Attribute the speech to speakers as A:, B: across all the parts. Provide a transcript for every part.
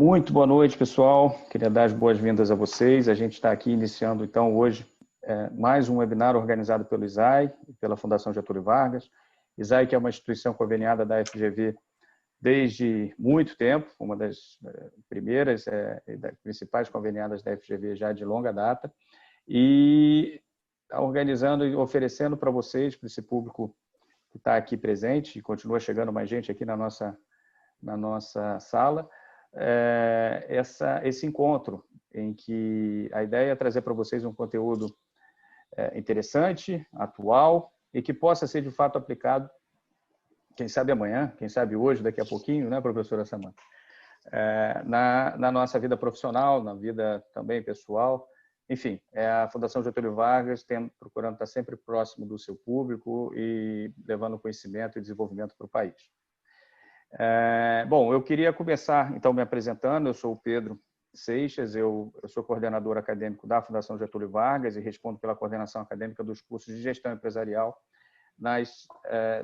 A: Muito boa noite, pessoal. Queria dar as boas-vindas a vocês. A gente está aqui iniciando, então, hoje, mais um webinar organizado pelo ISAI e pela Fundação Getúlio Vargas. ISAI, que é uma instituição conveniada da FGV desde muito tempo, uma das primeiras e das principais conveniadas da FGV já de longa data, e está organizando e oferecendo para vocês, para esse público que está aqui presente, e continua chegando mais gente aqui na nossa sala, esse encontro, em que a ideia é trazer para vocês um conteúdo interessante, atual, e que possa ser de fato aplicado, quem sabe amanhã, quem sabe hoje, daqui a pouquinho, né, professora Samanta? Na nossa vida profissional, na vida também pessoal. Enfim, a Fundação Getúlio Vargas procurando estar sempre próximo do seu público e levando conhecimento e desenvolvimento para o país. Bom, eu queria começar, então, me apresentando. Eu sou o Pedro Seixas, eu sou coordenador acadêmico da Fundação Getúlio Vargas e respondo pela coordenação acadêmica dos cursos de gestão empresarial nas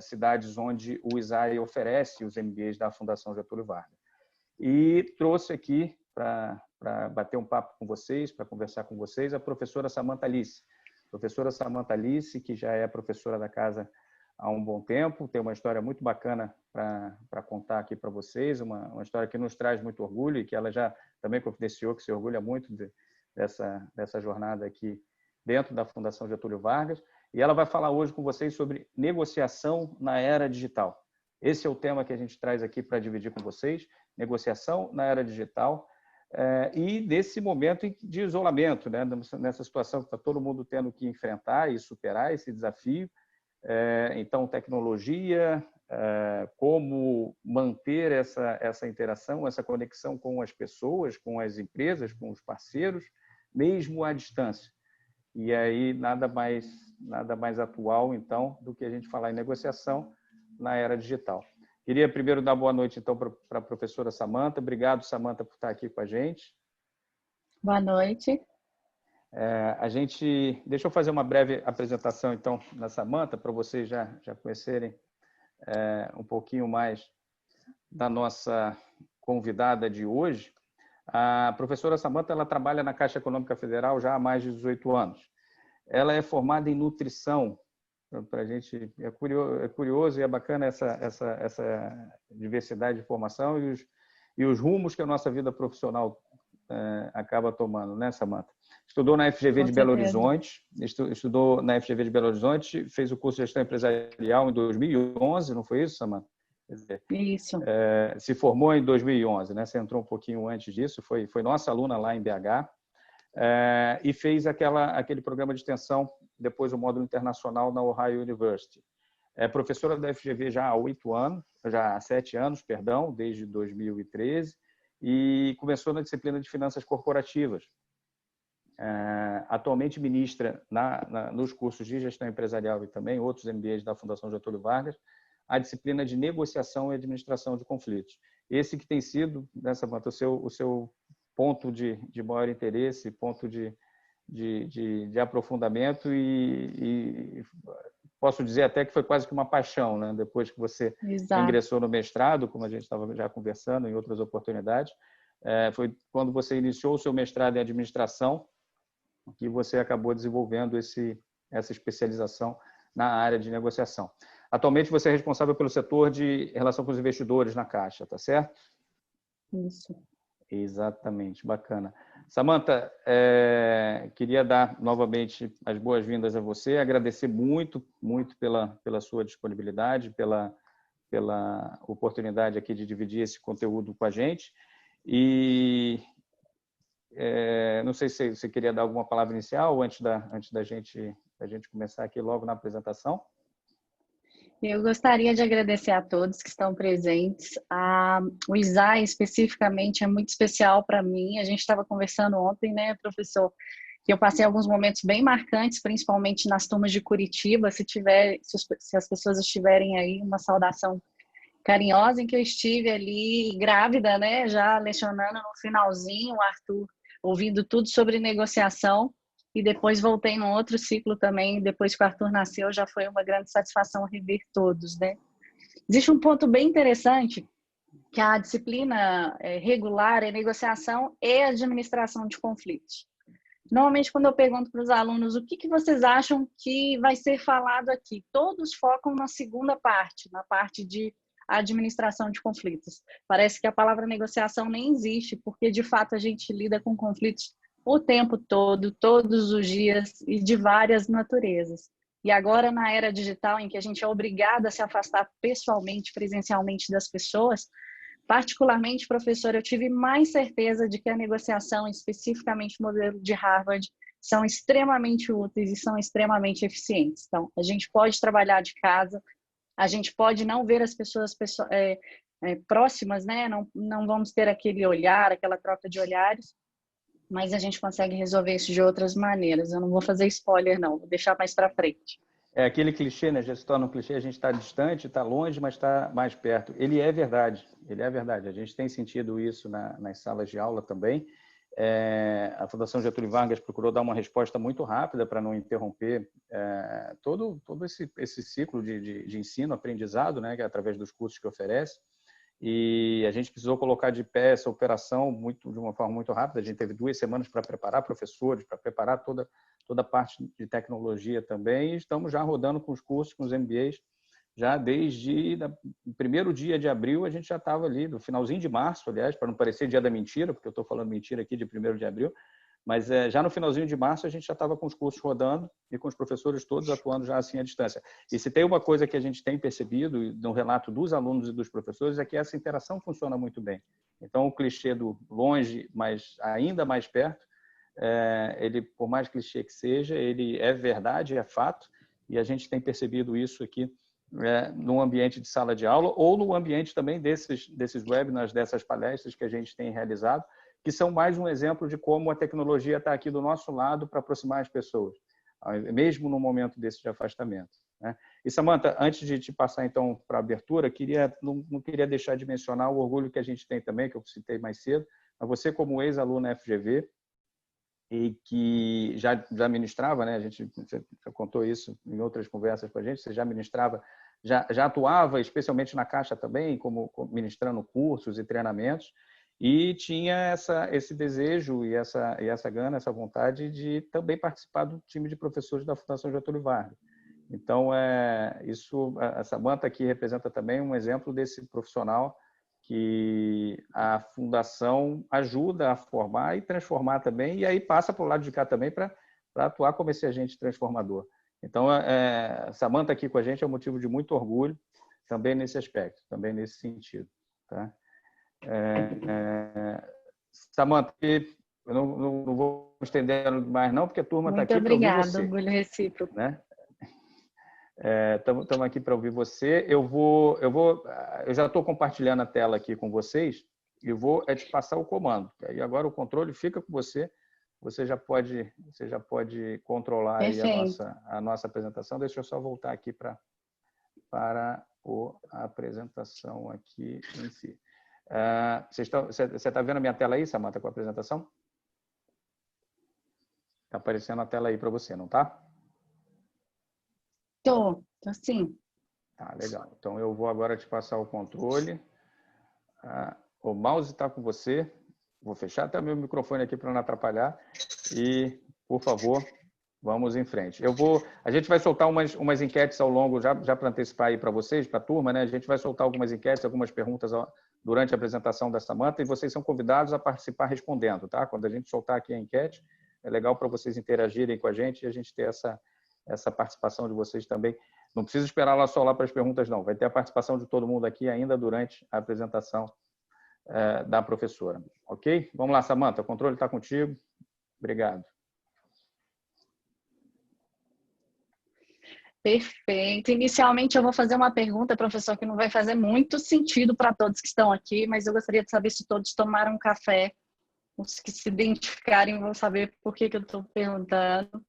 A: cidades onde o ISAI oferece os MBAs da Fundação Getúlio Vargas. E trouxe aqui para bater um papo com vocês, para conversar com vocês, a professora Samanta Alice. Professora Samanta Alice, que já é professora da casa há um bom tempo, tem uma história muito bacana para contar aqui para vocês, uma história que nos traz muito orgulho e que ela já também confidenciou que se orgulha muito dessa jornada aqui dentro da Fundação Getúlio Vargas. E ela vai falar hoje com vocês sobre negociação na era digital. Esse é o tema que a gente traz aqui para dividir com vocês, negociação na era digital, e desse momento de isolamento, né? Nessa situação que está todo mundo tendo que enfrentar e superar esse desafio. Então, tecnologia, como manter essa interação, essa conexão com as pessoas, com as empresas, com os parceiros, mesmo à distância. E aí, nada mais atual, então, do que a gente falar em negociação na era digital. Queria primeiro dar boa noite, então, para a professora Samanta. Obrigado, Samanta, por estar aqui com a gente.
B: Boa noite.
A: Deixa eu fazer uma breve apresentação, então, da Samanta, para vocês já conhecerem um pouquinho mais da nossa convidada de hoje. A professora Samanta, ela trabalha na Caixa Econômica Federal já há mais de 18 anos. Ela é formada em nutrição. Para a gente é curioso e é bacana essa diversidade de formação e os rumos que a nossa vida profissional acaba tomando, né, Samanta? Estudou na FGV de Belo Horizonte, fez o curso de gestão empresarial em 2011, não foi isso, Samanta?
B: Isso.
A: Se formou em 2011, né? Você entrou um pouquinho antes disso, foi nossa aluna lá em BH, e fez aquele programa de extensão, depois o módulo internacional na Ohio University. É professora da FGV já há 7 anos, desde 2013, e começou na disciplina de finanças corporativas. Atualmente ministra nos cursos de gestão empresarial e também outros MBAs da Fundação Getúlio Vargas, a disciplina de negociação e administração de conflitos. Esse que tem sido, né, Samanta, o seu ponto de maior interesse, ponto de aprofundamento e posso dizer até que foi quase que uma paixão, né? Depois que você ingressou no mestrado, como a gente estava já conversando em outras oportunidades, foi quando você iniciou o seu mestrado em administração que você acabou desenvolvendo essa especialização na área de negociação. Atualmente você é responsável pelo setor de relação com os investidores na Caixa, tá certo?
B: Isso.
A: Exatamente, bacana. Samanta, queria dar novamente as boas-vindas a você, agradecer muito pela sua disponibilidade, pela oportunidade aqui de dividir esse conteúdo com a gente. E não sei se você queria dar alguma palavra inicial antes da gente começar aqui logo na apresentação.
B: Eu gostaria de agradecer a todos que estão presentes. O ISAI, especificamente, é muito especial para mim. A gente estava conversando ontem, né, professor, que eu passei alguns momentos bem marcantes, principalmente nas turmas de Curitiba. Se as pessoas estiverem aí, uma saudação carinhosa, em que eu estive ali grávida, né, já lecionando no finalzinho, o Arthur ouvindo tudo sobre negociação. E depois voltei num outro ciclo também, depois que o Arthur nasceu, já foi uma grande satisfação rever todos, né? Existe um ponto bem interessante que a disciplina regular é negociação e administração de conflitos. Normalmente, quando eu pergunto para os alunos o que vocês acham que vai ser falado aqui, todos focam na segunda parte, na parte de administração de conflitos. Parece que a palavra negociação nem existe, porque de fato a gente lida com conflitos o tempo todo, todos os dias e de várias naturezas. E agora, na era digital, em que a gente é obrigado a se afastar pessoalmente, presencialmente das pessoas, particularmente, professor, eu tive mais certeza de que a negociação, especificamente o modelo de Harvard, são extremamente úteis e são extremamente eficientes. Então, a gente pode trabalhar de casa, a gente pode não ver as pessoas próximas, né? Não vamos ter aquele olhar, aquela troca de olhares, mas a gente consegue resolver isso de outras maneiras. Eu não vou fazer spoiler, não, vou deixar mais para frente.
A: É aquele clichê, né? Já se torna um clichê, a gente está distante, está longe, mas está mais perto. Ele é verdade, ele é verdade. A gente tem sentido isso nas salas de aula também. A Fundação Getúlio Vargas procurou dar uma resposta muito rápida para não interromper todo esse ciclo de ensino, aprendizado, né? Através dos cursos que oferece. E a gente precisou colocar de pé essa operação de uma forma muito rápida. A gente teve 2 semanas para preparar professores, para preparar toda a parte de tecnologia também. E estamos já rodando com os cursos, com os MBAs, já desde o primeiro dia de abril. A gente já estava ali, no finalzinho de março, aliás, para não parecer dia da mentira, porque eu estou falando mentira aqui de 1º de abril, mas já no finalzinho de março a gente já estava com os cursos rodando e com os professores todos atuando já assim à distância. E se tem uma coisa que a gente tem percebido no relato dos alunos e dos professores é que essa interação funciona muito bem. Então, o clichê do longe, mas ainda mais perto, ele, por mais clichê que seja, ele é verdade, é fato, e a gente tem percebido isso aqui no ambiente de sala de aula ou no ambiente também desses webinars, dessas palestras que a gente tem realizado, que são mais um exemplo de como a tecnologia está aqui do nosso lado para aproximar as pessoas, mesmo no momento desse de afastamento, né? E, Samantha, antes de te passar, então, para a abertura, não queria deixar de mencionar o orgulho que a gente tem também, que eu citei mais cedo, mas você, como ex-aluna FGV, e que já ministrava, né? A gente já contou isso em outras conversas com a gente, você já ministrava, já atuava especialmente na Caixa também, como ministrando cursos e treinamentos, e tinha esse desejo e essa gana, essa vontade de também participar do time de professores da Fundação Getúlio Vargas. Então, a Samantha aqui representa também um exemplo desse profissional que a Fundação ajuda a formar e transformar também, e aí passa para o lado de cá também para atuar como esse agente transformador. Então, Samantha aqui com a gente é um motivo de muito orgulho também nesse aspecto, também nesse sentido, tá? Samantha, eu não vou estender mais não, porque a turma está aqui para ouvir você.
B: Muito obrigada, orgulho recíproco.
A: Né? Estamos aqui para ouvir você. Eu já estou compartilhando a tela aqui com vocês e vou te passar o comando. Aí agora o controle fica com você. Você já pode controlar aí a nossa apresentação. Deixa eu só voltar aqui para a apresentação aqui em si. Você está vendo a minha tela aí, Samantha, com a apresentação? Está aparecendo a tela aí para você, não está?
B: Tô sim.
A: Tá, legal. Então, eu vou agora te passar o controle. O mouse está com você. Vou fechar até o meu microfone aqui para não atrapalhar. E, por favor, vamos em frente. A gente vai soltar umas enquetes ao longo, já para antecipar aí para vocês, para a turma, né? A gente vai soltar algumas enquetes, algumas perguntas durante a apresentação da Samantha, e vocês são convidados a participar respondendo, tá? Quando a gente soltar aqui a enquete, é legal para vocês interagirem com a gente e a gente ter essa participação de vocês também. Não precisa esperar lá só para as perguntas, não. Vai ter a participação de todo mundo aqui ainda durante a apresentação da professora. Ok? Vamos lá, Samantha. O controle está contigo. Obrigado.
B: Perfeito. Inicialmente, eu vou fazer uma pergunta, professor, que não vai fazer muito sentido para todos que estão aqui, mas eu gostaria de saber se todos tomaram café. Os que se identificarem vão saber por que eu estou perguntando.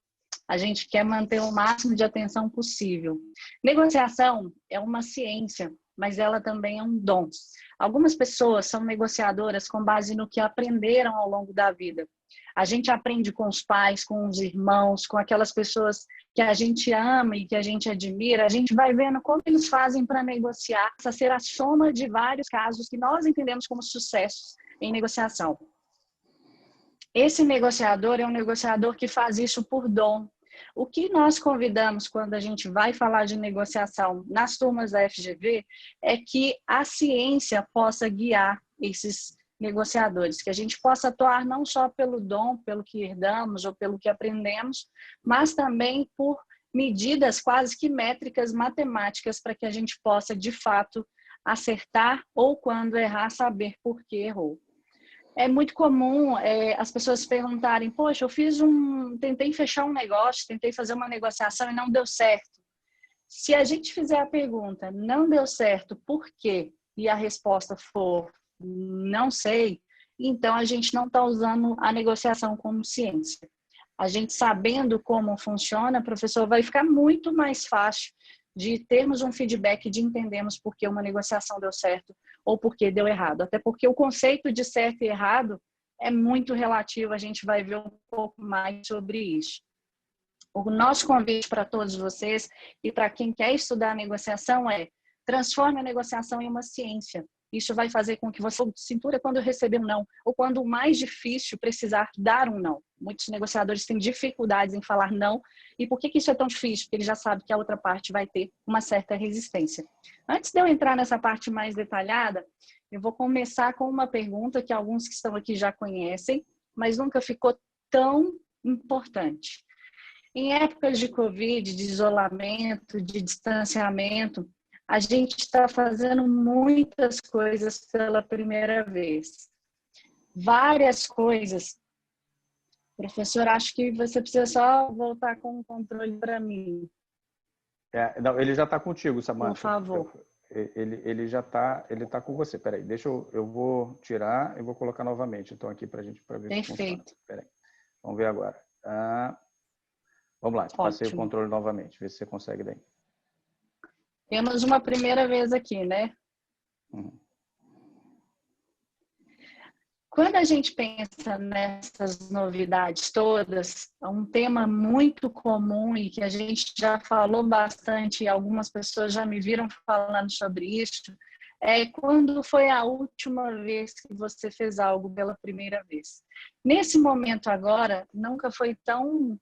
B: A gente quer manter o máximo de atenção possível. Negociação é uma ciência, mas ela também é um dom. Algumas pessoas são negociadoras com base no que aprenderam ao longo da vida. A gente aprende com os pais, com os irmãos, com aquelas pessoas que a gente ama e que a gente admira. A gente vai vendo como eles fazem para negociar, essa ser a soma de vários casos que nós entendemos como sucessos em negociação. Esse negociador é um negociador que faz isso por dom. O que nós convidamos quando a gente vai falar de negociação nas turmas da FGV é que a ciência possa guiar esses negociadores, que a gente possa atuar não só pelo dom, pelo que herdamos ou pelo que aprendemos, mas também por medidas quase que métricas, matemáticas, para que a gente possa, de fato, acertar ou, quando errar, saber por que errou. É muito comum as pessoas perguntarem, poxa, tentei fechar um negócio, tentei fazer uma negociação e não deu certo. Se a gente fizer a pergunta, não deu certo, por quê? E a resposta for, não sei, então a gente não está usando a negociação como ciência. A gente sabendo como funciona, professor, vai ficar muito mais fácil de termos um feedback, de entendermos por que uma negociação deu certo ou por que deu errado. Até porque o conceito de certo e errado é muito relativo, a gente vai ver um pouco mais sobre isso. O nosso convite para todos vocês e para quem quer estudar negociação é: transforme a negociação em uma ciência. Isso vai fazer com que você cintura quando receber um não, ou quando o mais difícil precisar dar um não. Muitos negociadores têm dificuldades em falar não. E por que isso é tão difícil? Porque ele já sabe que a outra parte vai ter uma certa resistência. Antes de eu entrar nessa parte mais detalhada, eu vou começar com uma pergunta que alguns que estão aqui já conhecem, mas nunca ficou tão importante. Em épocas de Covid, de isolamento, de distanciamento, a gente está fazendo muitas coisas pela primeira vez. Várias coisas. Professor, acho que você precisa só voltar com o controle para mim.
A: Não, ele já está contigo, Samantha.
B: Por favor.
A: Ele já está, ele está com você. Peraí, eu vou tirar e vou colocar novamente. Então aqui para a gente, para ver se funciona.
B: Perfeito.
A: Peraí, vamos ver agora. Vamos lá, passei o controle novamente, vê se você consegue daí.
B: Temos uma primeira vez aqui, né?
A: Uhum.
B: Quando a gente pensa nessas novidades todas, um tema muito comum e que a gente já falou bastante, e algumas pessoas já me viram falando sobre isso, é quando foi a última vez que você fez algo pela primeira vez. Nesse momento agora, nunca foi tão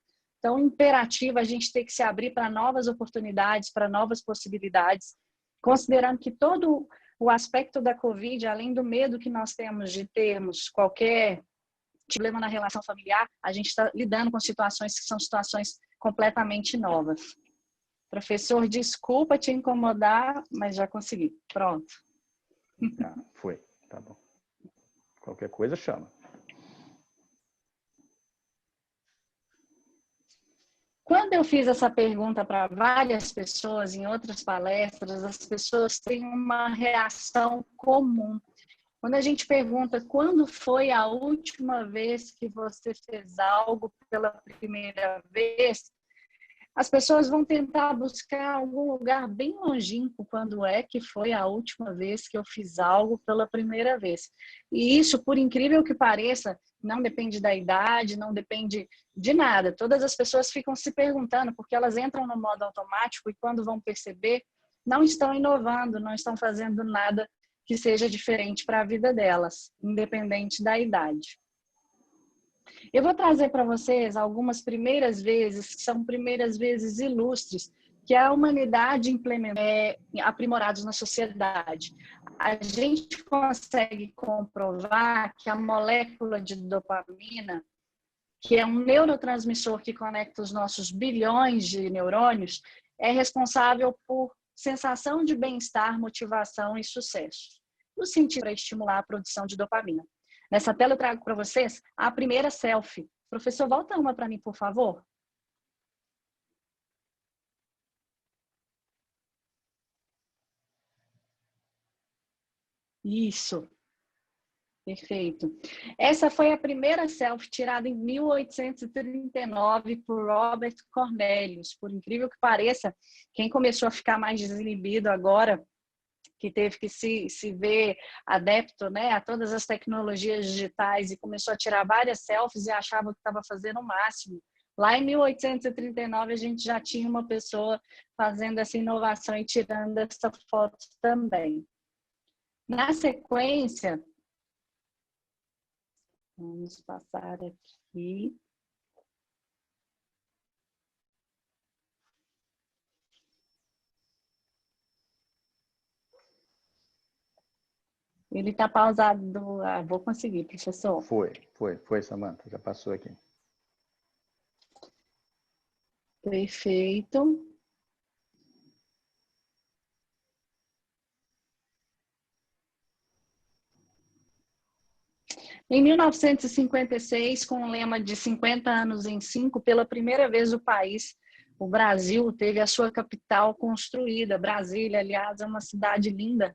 B: imperativo a gente ter que se abrir para novas oportunidades, para novas possibilidades, considerando que todo o aspecto da Covid, além do medo que nós temos de termos qualquer problema na relação familiar, a gente está lidando com situações que são situações completamente novas. Professor, desculpa te incomodar, mas já consegui. Pronto.
A: Foi, tá bom. Qualquer coisa chama.
B: Quando eu fiz essa pergunta para várias pessoas em outras palestras, as pessoas têm uma reação comum. Quando a gente pergunta quando foi a última vez que você fez algo pela primeira vez, as pessoas vão tentar buscar algum lugar bem longínquo quando é que foi a última vez que eu fiz algo pela primeira vez. E isso, por incrível que pareça, não depende da idade, não depende de nada. Todas as pessoas ficam se perguntando porque elas entram no modo automático e quando vão perceber, não estão inovando, não estão fazendo nada que seja diferente para a vida delas, independente da idade. Eu vou trazer para vocês algumas primeiras vezes, que são primeiras vezes ilustres, que a humanidade implementou aprimorados na sociedade. A gente consegue comprovar que a molécula de dopamina, que é um neurotransmissor que conecta os nossos bilhões de neurônios, é responsável por sensação de bem-estar, motivação e sucesso, no sentido para estimular a produção de dopamina. Nessa tela eu trago para vocês a primeira selfie. Professor, volta uma para mim, por favor. Isso. Perfeito. Essa foi a primeira selfie tirada em 1839 por Robert Cornelius. Por incrível que pareça, quem começou a ficar mais desinibido agora que teve que se ver adepto, né, a todas as tecnologias digitais e começou a tirar várias selfies e achava que estava fazendo o máximo. Lá em 1839, a gente já tinha uma pessoa fazendo essa inovação e tirando essa foto também. Na sequência, vamos passar aqui. Ele está pausado. Ah, vou conseguir, professor.
A: Foi, Samantha, já passou aqui.
B: Perfeito. Em 1956, com o lema de 50 anos em 5, pela primeira vez o Brasil, teve a sua capital construída. Brasília, aliás, é uma cidade linda.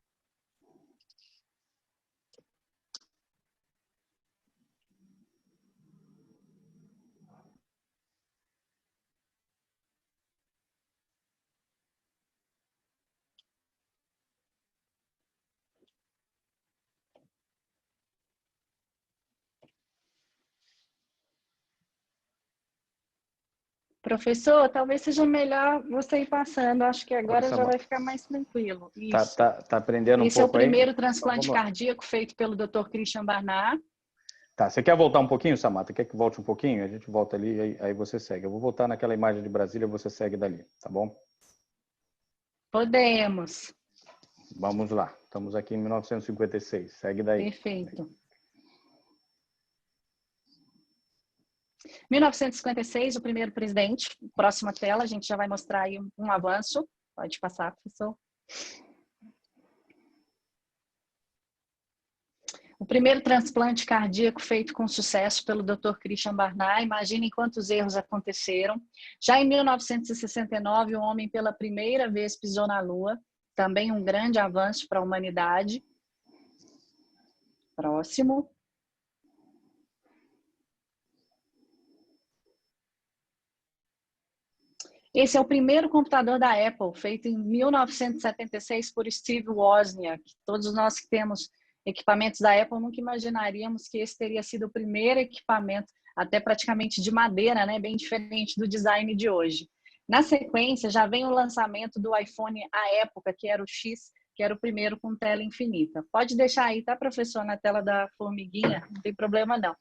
B: Professor, talvez seja melhor você ir passando. Acho que agora já vai ficar mais tranquilo. Isso.
A: Tá aprendendo
B: Esse
A: um pouco aí?
B: Esse é o primeiro transplante cardíaco feito pelo Dr. Christian Barnard.
A: Tá, você quer voltar um pouquinho, Samantha? Quer que volte um pouquinho? A gente volta ali, aí você segue. Eu vou voltar naquela imagem de Brasília, você segue dali, tá bom?
B: Podemos.
A: Vamos lá. Estamos aqui em 1956. Segue daí.
B: Perfeito. 1956, o primeiro presidente. Próxima tela, a gente já vai mostrar aí um avanço. Pode passar, professor. O primeiro transplante cardíaco feito com sucesso pelo Dr. Christian Barnard. Imaginem quantos erros aconteceram. Já em 1969, o homem pela primeira vez pisou na Lua. Também um grande avanço para a humanidade. Próximo. Esse é o primeiro computador da Apple, feito em 1976 por Steve Wozniak. Todos nós que temos equipamentos da Apple nunca imaginaríamos que esse teria sido o primeiro equipamento, até praticamente de madeira, né? Bem diferente do design de hoje. Na sequência, já vem o lançamento do iPhone à época, que era o X, que era o primeiro com tela infinita. Pode deixar aí, tá, professor, na tela da formiguinha? Não tem problema, não.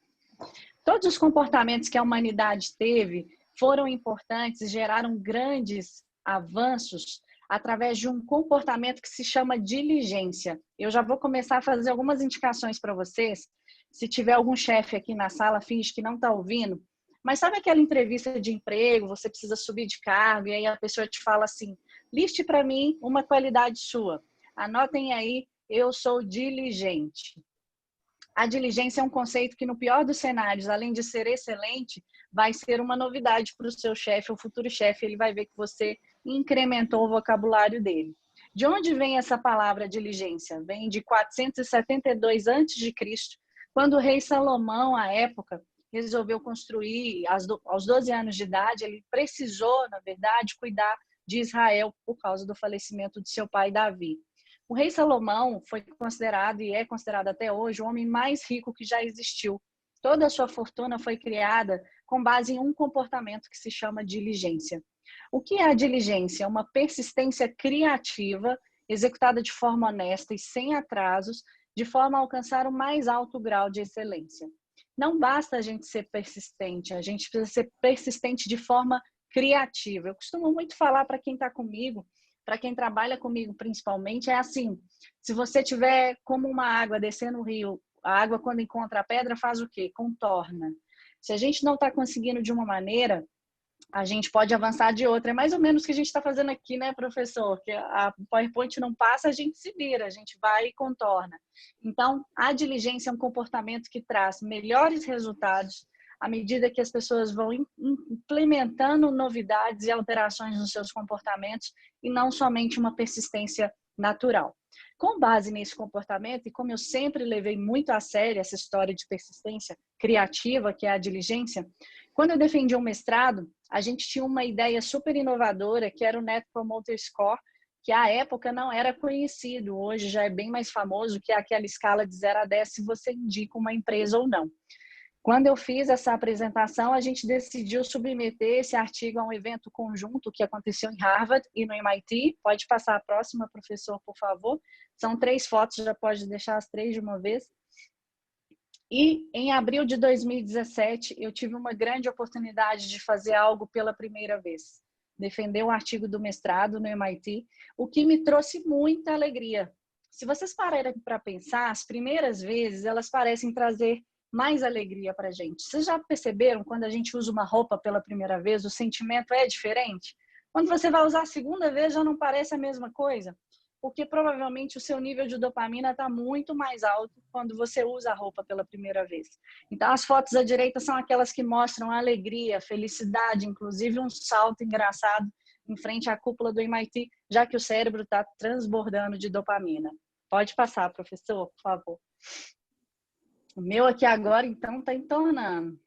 B: Todos os comportamentos que a humanidade teve foram importantes e geraram grandes avanços através de um comportamento que se chama diligência. Eu já vou começar a fazer algumas indicações para vocês. Se tiver algum chefe aqui na sala, finge que não está ouvindo. Mas sabe aquela entrevista de emprego, você precisa subir de cargo e aí a pessoa te fala assim, liste para mim uma qualidade sua. Anotem aí, eu sou diligente. A diligência é um conceito que, no pior dos cenários, além de ser excelente, vai ser uma novidade para o seu chefe, o futuro chefe. Ele vai ver que você incrementou o vocabulário dele. De onde vem essa palavra diligência? Vem de 472 a.C., quando o rei Salomão, à época, resolveu construir, aos 12 anos de idade, ele precisou, na verdade, cuidar de Israel por causa do falecimento de seu pai Davi. O rei Salomão foi considerado e é considerado até hoje o homem mais rico que já existiu. Toda a sua fortuna foi criada com base em um comportamento que se chama diligência. O que é a diligência? É uma persistência criativa, executada de forma honesta e sem atrasos, de forma a alcançar o mais alto grau de excelência. Não basta a gente ser persistente, a gente precisa ser persistente de forma criativa. Eu costumo muito falar para quem está comigo, para quem trabalha comigo principalmente, é assim, se você tiver como uma água descendo o rio, a água quando encontra a pedra faz o quê? Contorna. Se a gente não está conseguindo de uma maneira, a gente pode avançar de outra. É mais ou menos o que a gente está fazendo aqui, né, professor? Que a PowerPoint não passa, a gente se vira, a gente vai e contorna. Então, a diligência é um comportamento que traz melhores resultados à medida que as pessoas vão implementando novidades e alterações nos seus comportamentos e não somente uma persistência natural. Com base nesse comportamento, e como eu sempre levei muito a sério essa história de persistência criativa, que é a diligência, quando eu defendi um mestrado, a gente tinha uma ideia super inovadora, que era o Net Promoter Score, que à época não era conhecido, hoje já é bem mais famoso, que é aquela escala de 0 a 10 se você indica uma empresa ou não. Quando eu fiz essa apresentação, a gente decidiu submeter esse artigo a um evento conjunto que aconteceu em Harvard e no MIT. Pode passar a próxima, professor, por favor. São 3 fotos, já pode deixar as 3 de uma vez. E em abril de 2017, eu tive uma grande oportunidade de fazer algo pela primeira vez. Defender o artigo do mestrado no MIT, o que me trouxe muita alegria. Se vocês pararem para pensar, as primeiras vezes, elas parecem trazer mais alegria para a gente. Vocês já perceberam, quando a gente usa uma roupa pela primeira vez, o sentimento é diferente? Quando você vai usar a segunda vez, já não parece a mesma coisa? Porque provavelmente o seu nível de dopamina está muito mais alto quando você usa a roupa pela primeira vez. Então, as fotos à direita são aquelas que mostram alegria, felicidade, inclusive um salto engraçado em frente à cúpula do MIT, já que o cérebro está transbordando de dopamina. Pode passar, professor, por favor. O meu aqui agora, então, está entornando.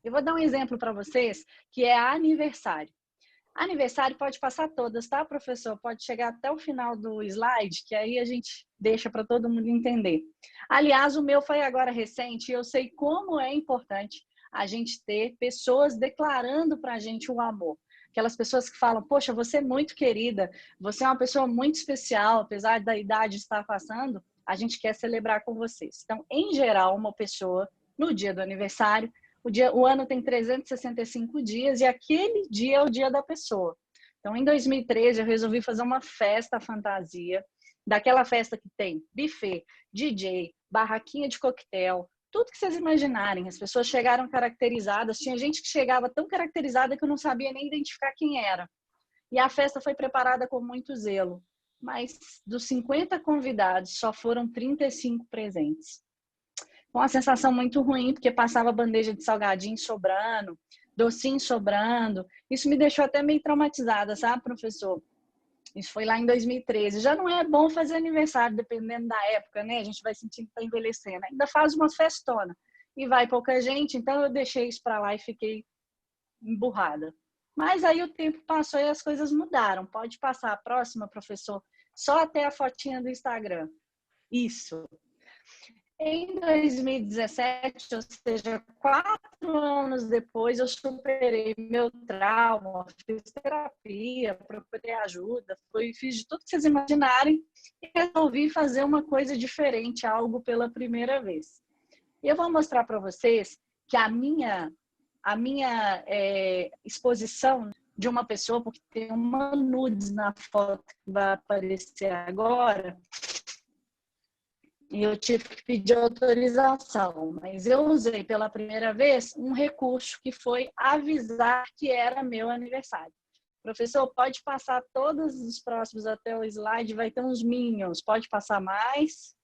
B: Eu vou dar um exemplo para vocês, que é aniversário. Aniversário pode passar todas, tá, professor? Pode chegar até o final do slide, que aí a gente deixa para todo mundo entender. Aliás, o meu foi agora recente e eu sei como é importante a gente ter pessoas declarando para a gente o amor. Aquelas pessoas que falam, poxa, você é muito querida, você é uma pessoa muito especial, apesar da idade estar passando, a gente quer celebrar com vocês. Então, em geral, uma pessoa, no dia do aniversário, o ano tem 365 dias e aquele dia é o dia da pessoa. Então, em 2013, eu resolvi fazer uma festa fantasia, daquela festa que tem buffet, DJ, barraquinha de coquetel, tudo que vocês imaginarem. As pessoas chegaram caracterizadas, tinha gente que chegava tão caracterizada que eu não sabia nem identificar quem era. E a festa foi preparada com muito zelo. Mas dos 50 convidados, só foram 35 presentes. Com uma sensação muito ruim, porque passava bandeja de salgadinho sobrando, docinho sobrando. Isso me deixou até meio traumatizada, sabe, professor? Isso foi lá em 2013. Já não é bom fazer aniversário, dependendo da época, né? A gente vai sentindo que está envelhecendo. Ainda faz uma festona e vai pouca gente, então eu deixei isso para lá e fiquei emburrada. Mas aí o tempo passou e as coisas mudaram. Pode passar a próxima, professor? Só até a fotinha do Instagram. Isso. Em 2017, ou seja, 4 anos depois, eu superei meu trauma, fiz terapia, procurei ajuda, fiz de tudo que vocês imaginarem e resolvi fazer uma coisa diferente, algo pela primeira vez. E eu vou mostrar para vocês que a minha exposição de uma pessoa, porque tem uma nudes na foto que vai aparecer agora, e eu tive que pedir autorização, mas eu usei pela primeira vez um recurso que foi avisar que era meu aniversário. Professor, pode passar todos os próximos até o slide, vai ter uns minions, pode passar mais?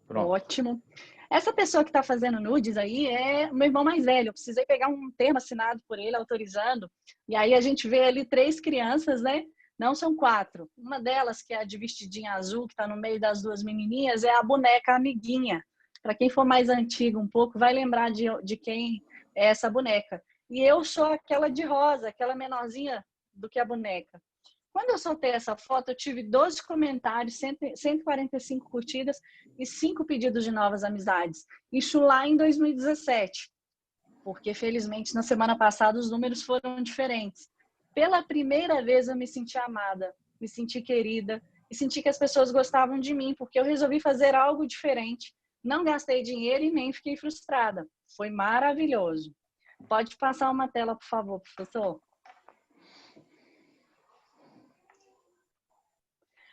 B: Pronto. Ótimo. Essa pessoa que está fazendo nudes aí é meu irmão mais velho. Eu precisei pegar um termo assinado por ele, autorizando, e aí a gente vê ali 3 crianças, né? Não, são 4. Uma delas, que é a de vestidinha azul, que está no meio das 2 menininhas, é a boneca amiguinha. Para quem for mais antigo um pouco, vai lembrar de quem é essa boneca. E eu sou aquela de rosa, aquela menorzinha do que a boneca. Quando eu soltei essa foto, eu tive 12 comentários, 145 curtidas e 5 pedidos de novas amizades. Isso lá em 2017. Porque, felizmente, na semana passada, os números foram diferentes. Pela primeira vez eu me senti amada, me senti querida e senti que as pessoas gostavam de mim, porque eu resolvi fazer algo diferente. Não gastei dinheiro e nem fiquei frustrada. Foi maravilhoso. Pode passar uma tela, por favor, professor?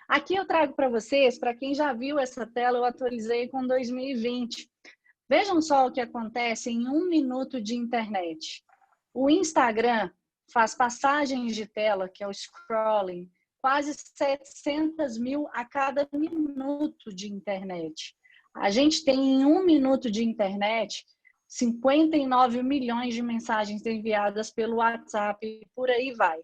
B: Aqui eu trago para vocês, para quem já viu essa tela, eu atualizei com 2020. Vejam só o que acontece em 1 minuto de internet. O Instagram faz passagens de tela, que é o scrolling, quase 700 mil a cada minuto de internet. A gente tem em 1 minuto de internet 59 milhões de mensagens enviadas pelo WhatsApp e por aí vai.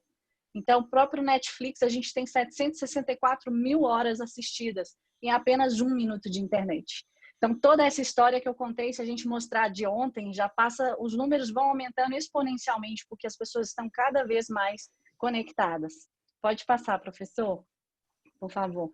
B: Então, o próprio Netflix, a gente tem 764 mil horas assistidas em apenas 1 minuto de internet. Então, toda essa história que eu contei, se a gente mostrar de ontem, já passa, os números vão aumentando exponencialmente, porque as pessoas estão cada vez mais conectadas. Pode passar, professor, por favor.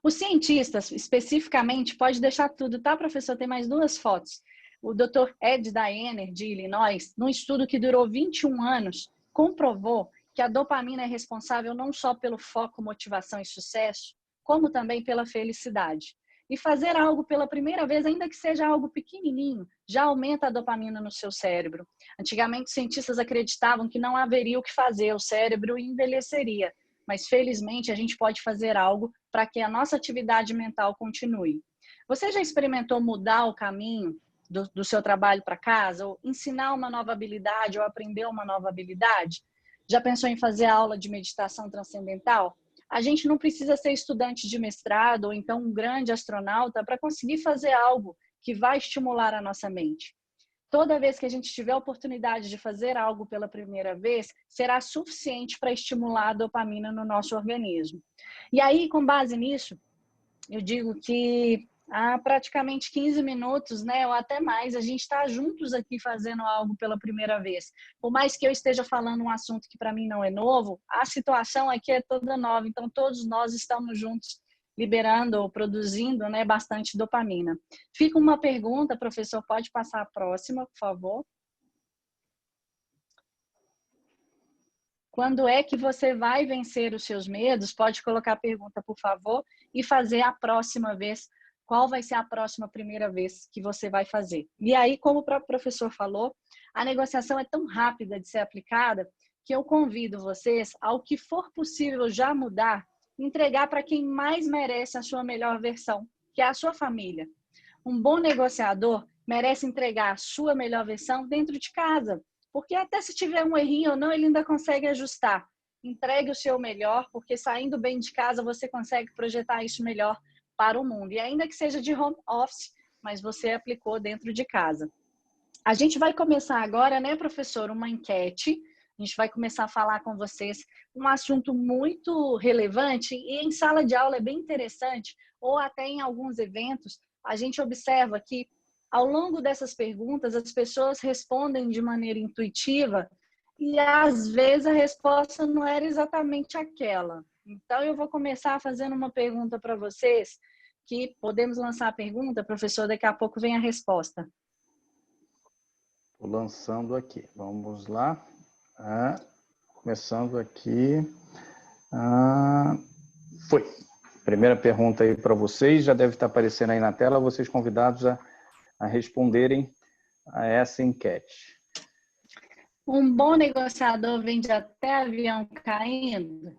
B: Os cientistas, especificamente, pode deixar tudo, tá, professor? Tem mais 2 fotos. O Dr. Ed Daener, de Illinois, num estudo que durou 21 anos, comprovou que a dopamina é responsável não só pelo foco, motivação e sucesso, como também pela felicidade. E fazer algo pela primeira vez, ainda que seja algo pequenininho, já aumenta a dopamina no seu cérebro. Antigamente, os cientistas acreditavam que não haveria o que fazer, o cérebro envelheceria. Mas, felizmente, a gente pode fazer algo para que a nossa atividade mental continue. Você já experimentou mudar o caminho do seu trabalho para casa, ou ensinar uma nova habilidade, ou aprender uma nova habilidade? Já pensou em fazer aula de meditação transcendental? A gente não precisa ser estudante de mestrado ou então um grande astronauta para conseguir fazer algo que vai estimular a nossa mente. Toda vez que a gente tiver a oportunidade de fazer algo pela primeira vez, será suficiente para estimular a dopamina no nosso organismo. E aí, com base nisso, eu digo que há praticamente 15 minutos, né, ou até mais, a gente está juntos aqui fazendo algo pela primeira vez. Por mais que eu esteja falando um assunto que para mim não é novo, a situação aqui é toda nova, então todos nós estamos juntos liberando ou produzindo, né, bastante dopamina. Fica uma pergunta, professor, pode passar a próxima, por favor. Quando é que você vai vencer os seus medos? Pode colocar a pergunta, por favor, e fazer a próxima vez. Qual vai ser a próxima primeira vez que você vai fazer? E aí, como o próprio professor falou, a negociação é tão rápida de ser aplicada que eu convido vocês, ao que for possível já mudar, entregar para quem mais merece a sua melhor versão, que é a sua família. Um bom negociador merece entregar a sua melhor versão dentro de casa, porque até se tiver um errinho ou não, ele ainda consegue ajustar. Entregue o seu melhor, porque saindo bem de casa, você consegue projetar isso melhor para o mundo. E ainda que seja de home office, mas você aplicou dentro de casa. A gente vai começar agora, né, professor, uma enquete. A gente vai começar a falar com vocês um assunto muito relevante e em sala de aula é bem interessante, ou até em alguns eventos, a gente observa que ao longo dessas perguntas as pessoas respondem de maneira intuitiva e às vezes a resposta não era exatamente aquela. Então eu vou começar fazendo uma pergunta para vocês, que podemos lançar a pergunta, professor, daqui a pouco vem a resposta.
A: Estou lançando aqui. Vamos lá. Começando aqui. Foi. Primeira pergunta aí para vocês. Já deve estar aparecendo aí na tela. Vocês convidados a responderem a essa enquete.
B: Um bom negociador vende até avião caindo?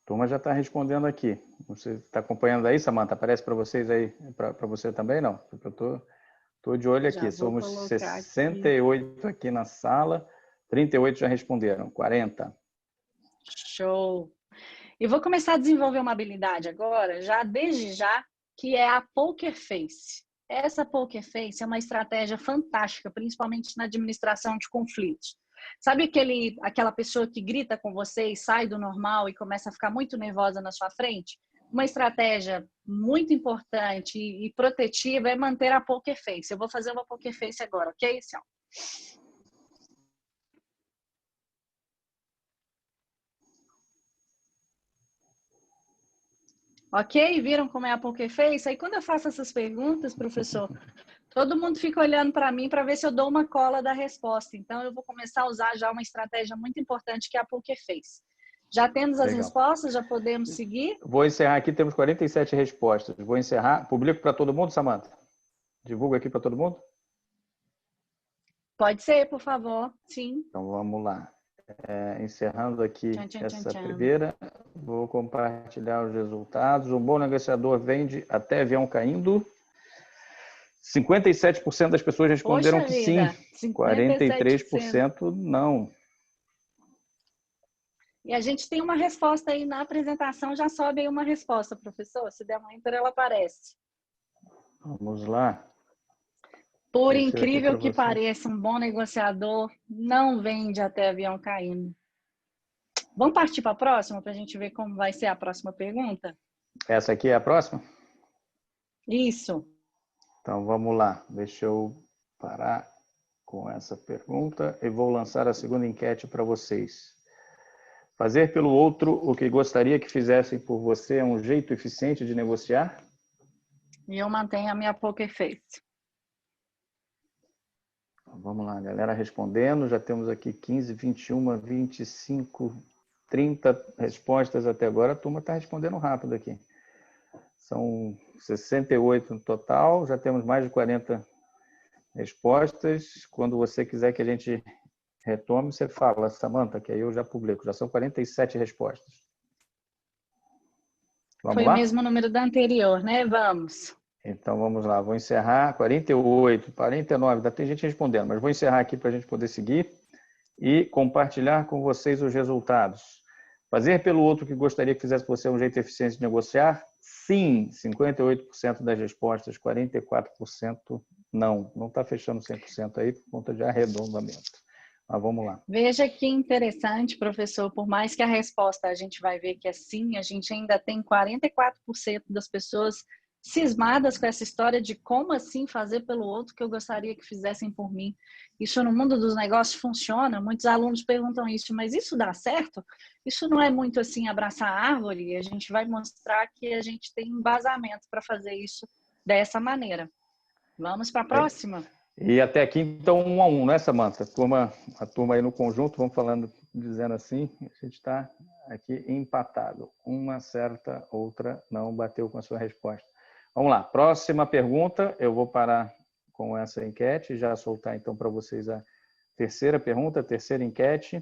A: A turma já está respondendo aqui. Você está acompanhando aí, Samanta? Aparece para vocês aí? Para você também, não? Porque eu estou de olho aqui. Somos 68 aqui na sala. 38 já responderam. 40.
B: Show! E vou começar a desenvolver uma habilidade agora, desde já, que é a Poker Face. Essa Poker Face é uma estratégia fantástica, principalmente na administração de conflitos. Sabe aquela pessoa que grita com você e sai do normal e começa a ficar muito nervosa na sua frente? Uma estratégia muito importante e protetiva é manter a Poker Face. Eu vou fazer uma Poker Face agora, ok, Sião? Ok? Viram como é a Poker Face? Aí quando eu faço essas perguntas, professor, todo mundo fica olhando para mim para ver se eu dou uma cola da resposta. Então eu vou começar a usar já uma estratégia muito importante que é a Poker Face. Já temos as respostas, já podemos seguir?
A: Vou encerrar aqui, temos 47 respostas. Vou encerrar. Publico para todo mundo, Samanta? Divulga aqui para todo mundo?
B: Pode ser, por favor. Sim.
A: Então vamos lá. Encerrando aqui essa primeira, vou compartilhar os resultados. Um bom negociador vende até avião caindo. 57% das pessoas responderam que sim. 43% não.
B: E a gente tem uma resposta aí na apresentação, já sobe aí uma resposta, professor. Se der uma enter, ela aparece.
A: Vamos lá.
B: Por incrível que pareça, um bom negociador não vende até avião caindo. Vamos partir para a próxima, para a gente ver como vai ser a próxima pergunta?
A: Essa aqui é a próxima?
B: Isso.
A: Então, vamos lá. Deixa eu parar com essa pergunta e vou lançar a segunda enquete para vocês. Fazer pelo outro o que gostaria que fizessem por você é um jeito eficiente de negociar?
B: E eu mantenho a minha poker face.
A: Vamos lá, galera respondendo. Já temos aqui 15, 21, 25, 30 respostas até agora. A turma está respondendo rápido aqui. São 68 no total. Já temos mais de 40 respostas. Quando você quiser que a gente retome, você fala, Samantha, que aí eu já publico. Já são 47 respostas. Vamos
B: Foi
A: lá?
B: o mesmo número da anterior, né? Vamos.
A: Então, vamos lá. Vou encerrar. 48, 49. Ainda tem gente respondendo, mas vou encerrar aqui para a gente poder seguir e compartilhar com vocês os resultados. Fazer pelo outro que gostaria que fizesse por você um jeito eficiente de negociar? Sim, 58% das respostas, 44% não. Não está fechando 100% aí por conta de arredondamento. Mas vamos lá.
B: Veja que interessante, professor, por mais que a resposta a gente vai ver que é sim, a gente ainda tem 44% das pessoas cismadas com essa história de como assim fazer pelo outro que eu gostaria que fizessem por mim. Isso no mundo dos negócios funciona, muitos alunos perguntam isso, mas isso dá certo? Isso não é muito assim abraçar a árvore? A gente vai mostrar que a gente tem embasamento para fazer isso dessa maneira. Vamos para a próxima?
A: E até aqui, então, 1 a 1, né, Samantha? A turma aí no conjunto, vamos falando, dizendo assim, a gente está aqui empatado. Uma certa, outra não bateu com a sua resposta. Vamos lá, próxima pergunta. Eu vou parar com essa enquete, já soltar então para vocês a terceira pergunta, a terceira enquete.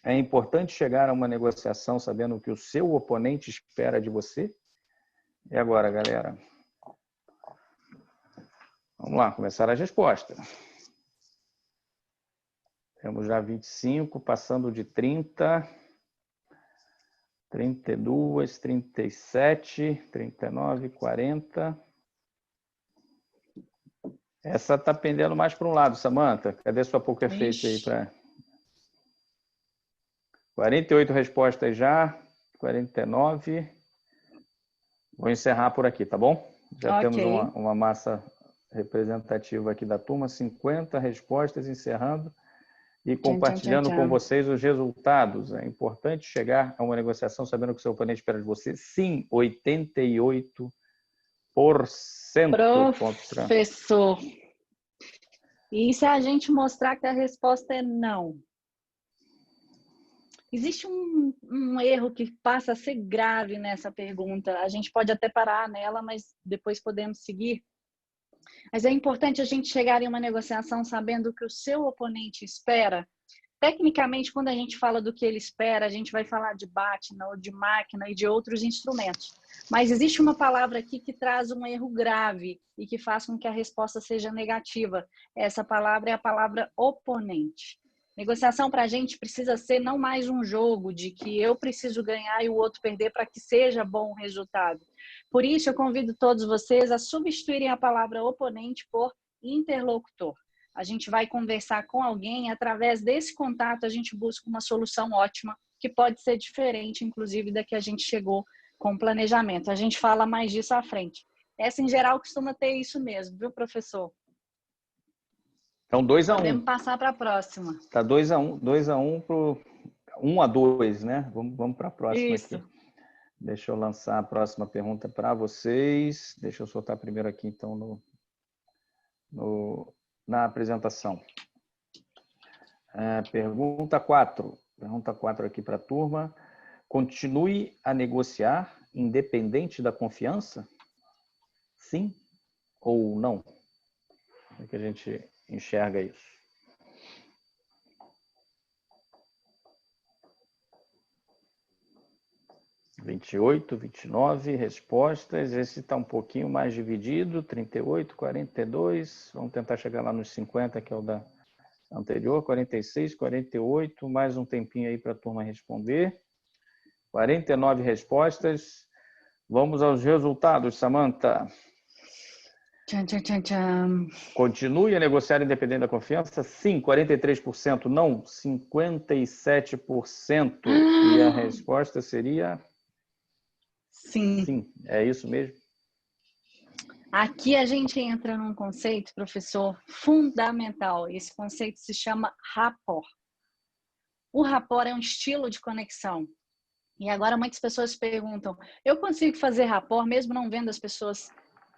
A: É importante chegar a uma negociação sabendo o que o seu oponente espera de você? E agora, galera? Vamos lá, começar as respostas. Temos já 25, passando de 30, 32, 37, 39, 40. Essa está pendendo mais para um lado, Samantha. Cadê sua poker face aí? 48 respostas já, 49. Vou encerrar por aqui, tá bom? Já temos uma massa representativa aqui da turma, 50 respostas, encerrando e compartilhando com vocês os resultados. É importante chegar a uma negociação sabendo o que o seu oponente espera de você. Sim, 88%.
B: Professor, e se a gente mostrar que a resposta é não? Existe um erro que passa a ser grave nessa pergunta. A gente pode até parar nela, mas depois podemos seguir. Mas é importante a gente chegar em uma negociação sabendo o que o seu oponente espera. Tecnicamente, quando a gente fala do que ele espera, a gente vai falar de BATNA ou de máquina e de outros instrumentos. Mas existe uma palavra aqui que traz um erro grave e que faz com que a resposta seja negativa. Essa palavra é a palavra oponente. Negociação para a gente precisa ser não mais um jogo de que eu preciso ganhar e o outro perder para que seja bom o resultado. Por isso, eu convido todos vocês a substituírem a palavra oponente por interlocutor. A gente vai conversar com alguém e através desse contato a gente busca uma solução ótima que pode ser diferente, inclusive, da que a gente chegou com o planejamento. A gente fala mais disso à frente. Essa, em geral, costuma ter isso mesmo, viu, professor?
A: Então, 2 a 1.
B: Podemos passar para a próxima.
A: Está 2 a 1, 2 a 1 para 1 a 2, né? Vamos para a próxima
B: isso.
A: Aqui. Deixa eu lançar a próxima pergunta para vocês. Deixa eu soltar primeiro aqui, então, na apresentação. Pergunta 4. Pergunta 4 aqui para a turma. Continue a negociar independente da confiança? Sim ou não? Como é que a gente enxerga isso? (28, 29 respostas. Esse está um pouquinho mais dividido. 38, 42. Vamos tentar chegar lá nos 50, que é o da anterior. 46, 48. Mais um tempinho aí para a turma responder. 49 respostas. Vamos aos resultados, Samantha.
B: Tchan, tchan, tchan, tchan.
A: Continue a negociar independente da confiança? Sim, 43%. Não, 57%. E a resposta seria
B: Sim.
A: sim. É isso mesmo?
B: Aqui a gente entra num conceito, professor, fundamental. Esse conceito se chama rapport. O rapport é um estilo de conexão. E agora muitas pessoas perguntam, eu consigo fazer rapport mesmo não vendo as pessoas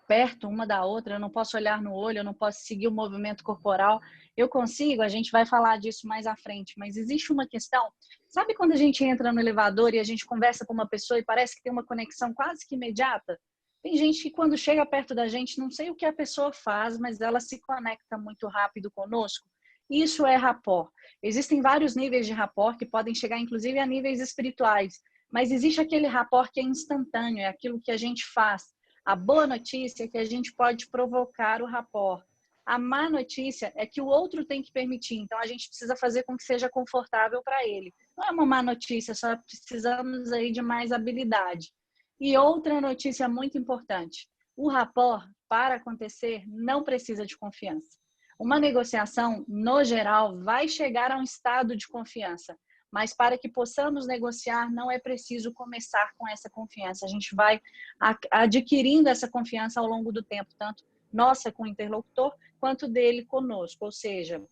B: perto uma da outra, eu não posso olhar no olho, eu não posso seguir o movimento corporal. Eu consigo, a gente vai falar disso mais à frente, mas existe uma questão. Sabe quando a gente entra no elevador e a gente conversa com uma pessoa e parece que tem uma conexão quase que imediata? Tem gente que quando chega perto da gente, não sei o que a pessoa faz, mas ela se conecta muito rápido conosco. Isso é rapport. Existem vários níveis de rapport que podem chegar inclusive a níveis espirituais, mas existe aquele rapport que é instantâneo, é aquilo que a gente faz. A boa notícia é que a gente pode provocar o rapport. A má notícia é que o outro tem que permitir, então a gente precisa fazer com que seja confortável para ele. Não é uma má notícia, só precisamos aí de mais habilidade. E outra notícia muito importante, o rapport, para acontecer, não precisa de confiança. Uma negociação, no geral, vai chegar a um estado de confiança, mas para que possamos negociar, não é preciso começar com essa confiança. A gente vai adquirindo essa confiança ao longo do tempo, tanto nossa com o interlocutor, quanto dele conosco. Ou seja,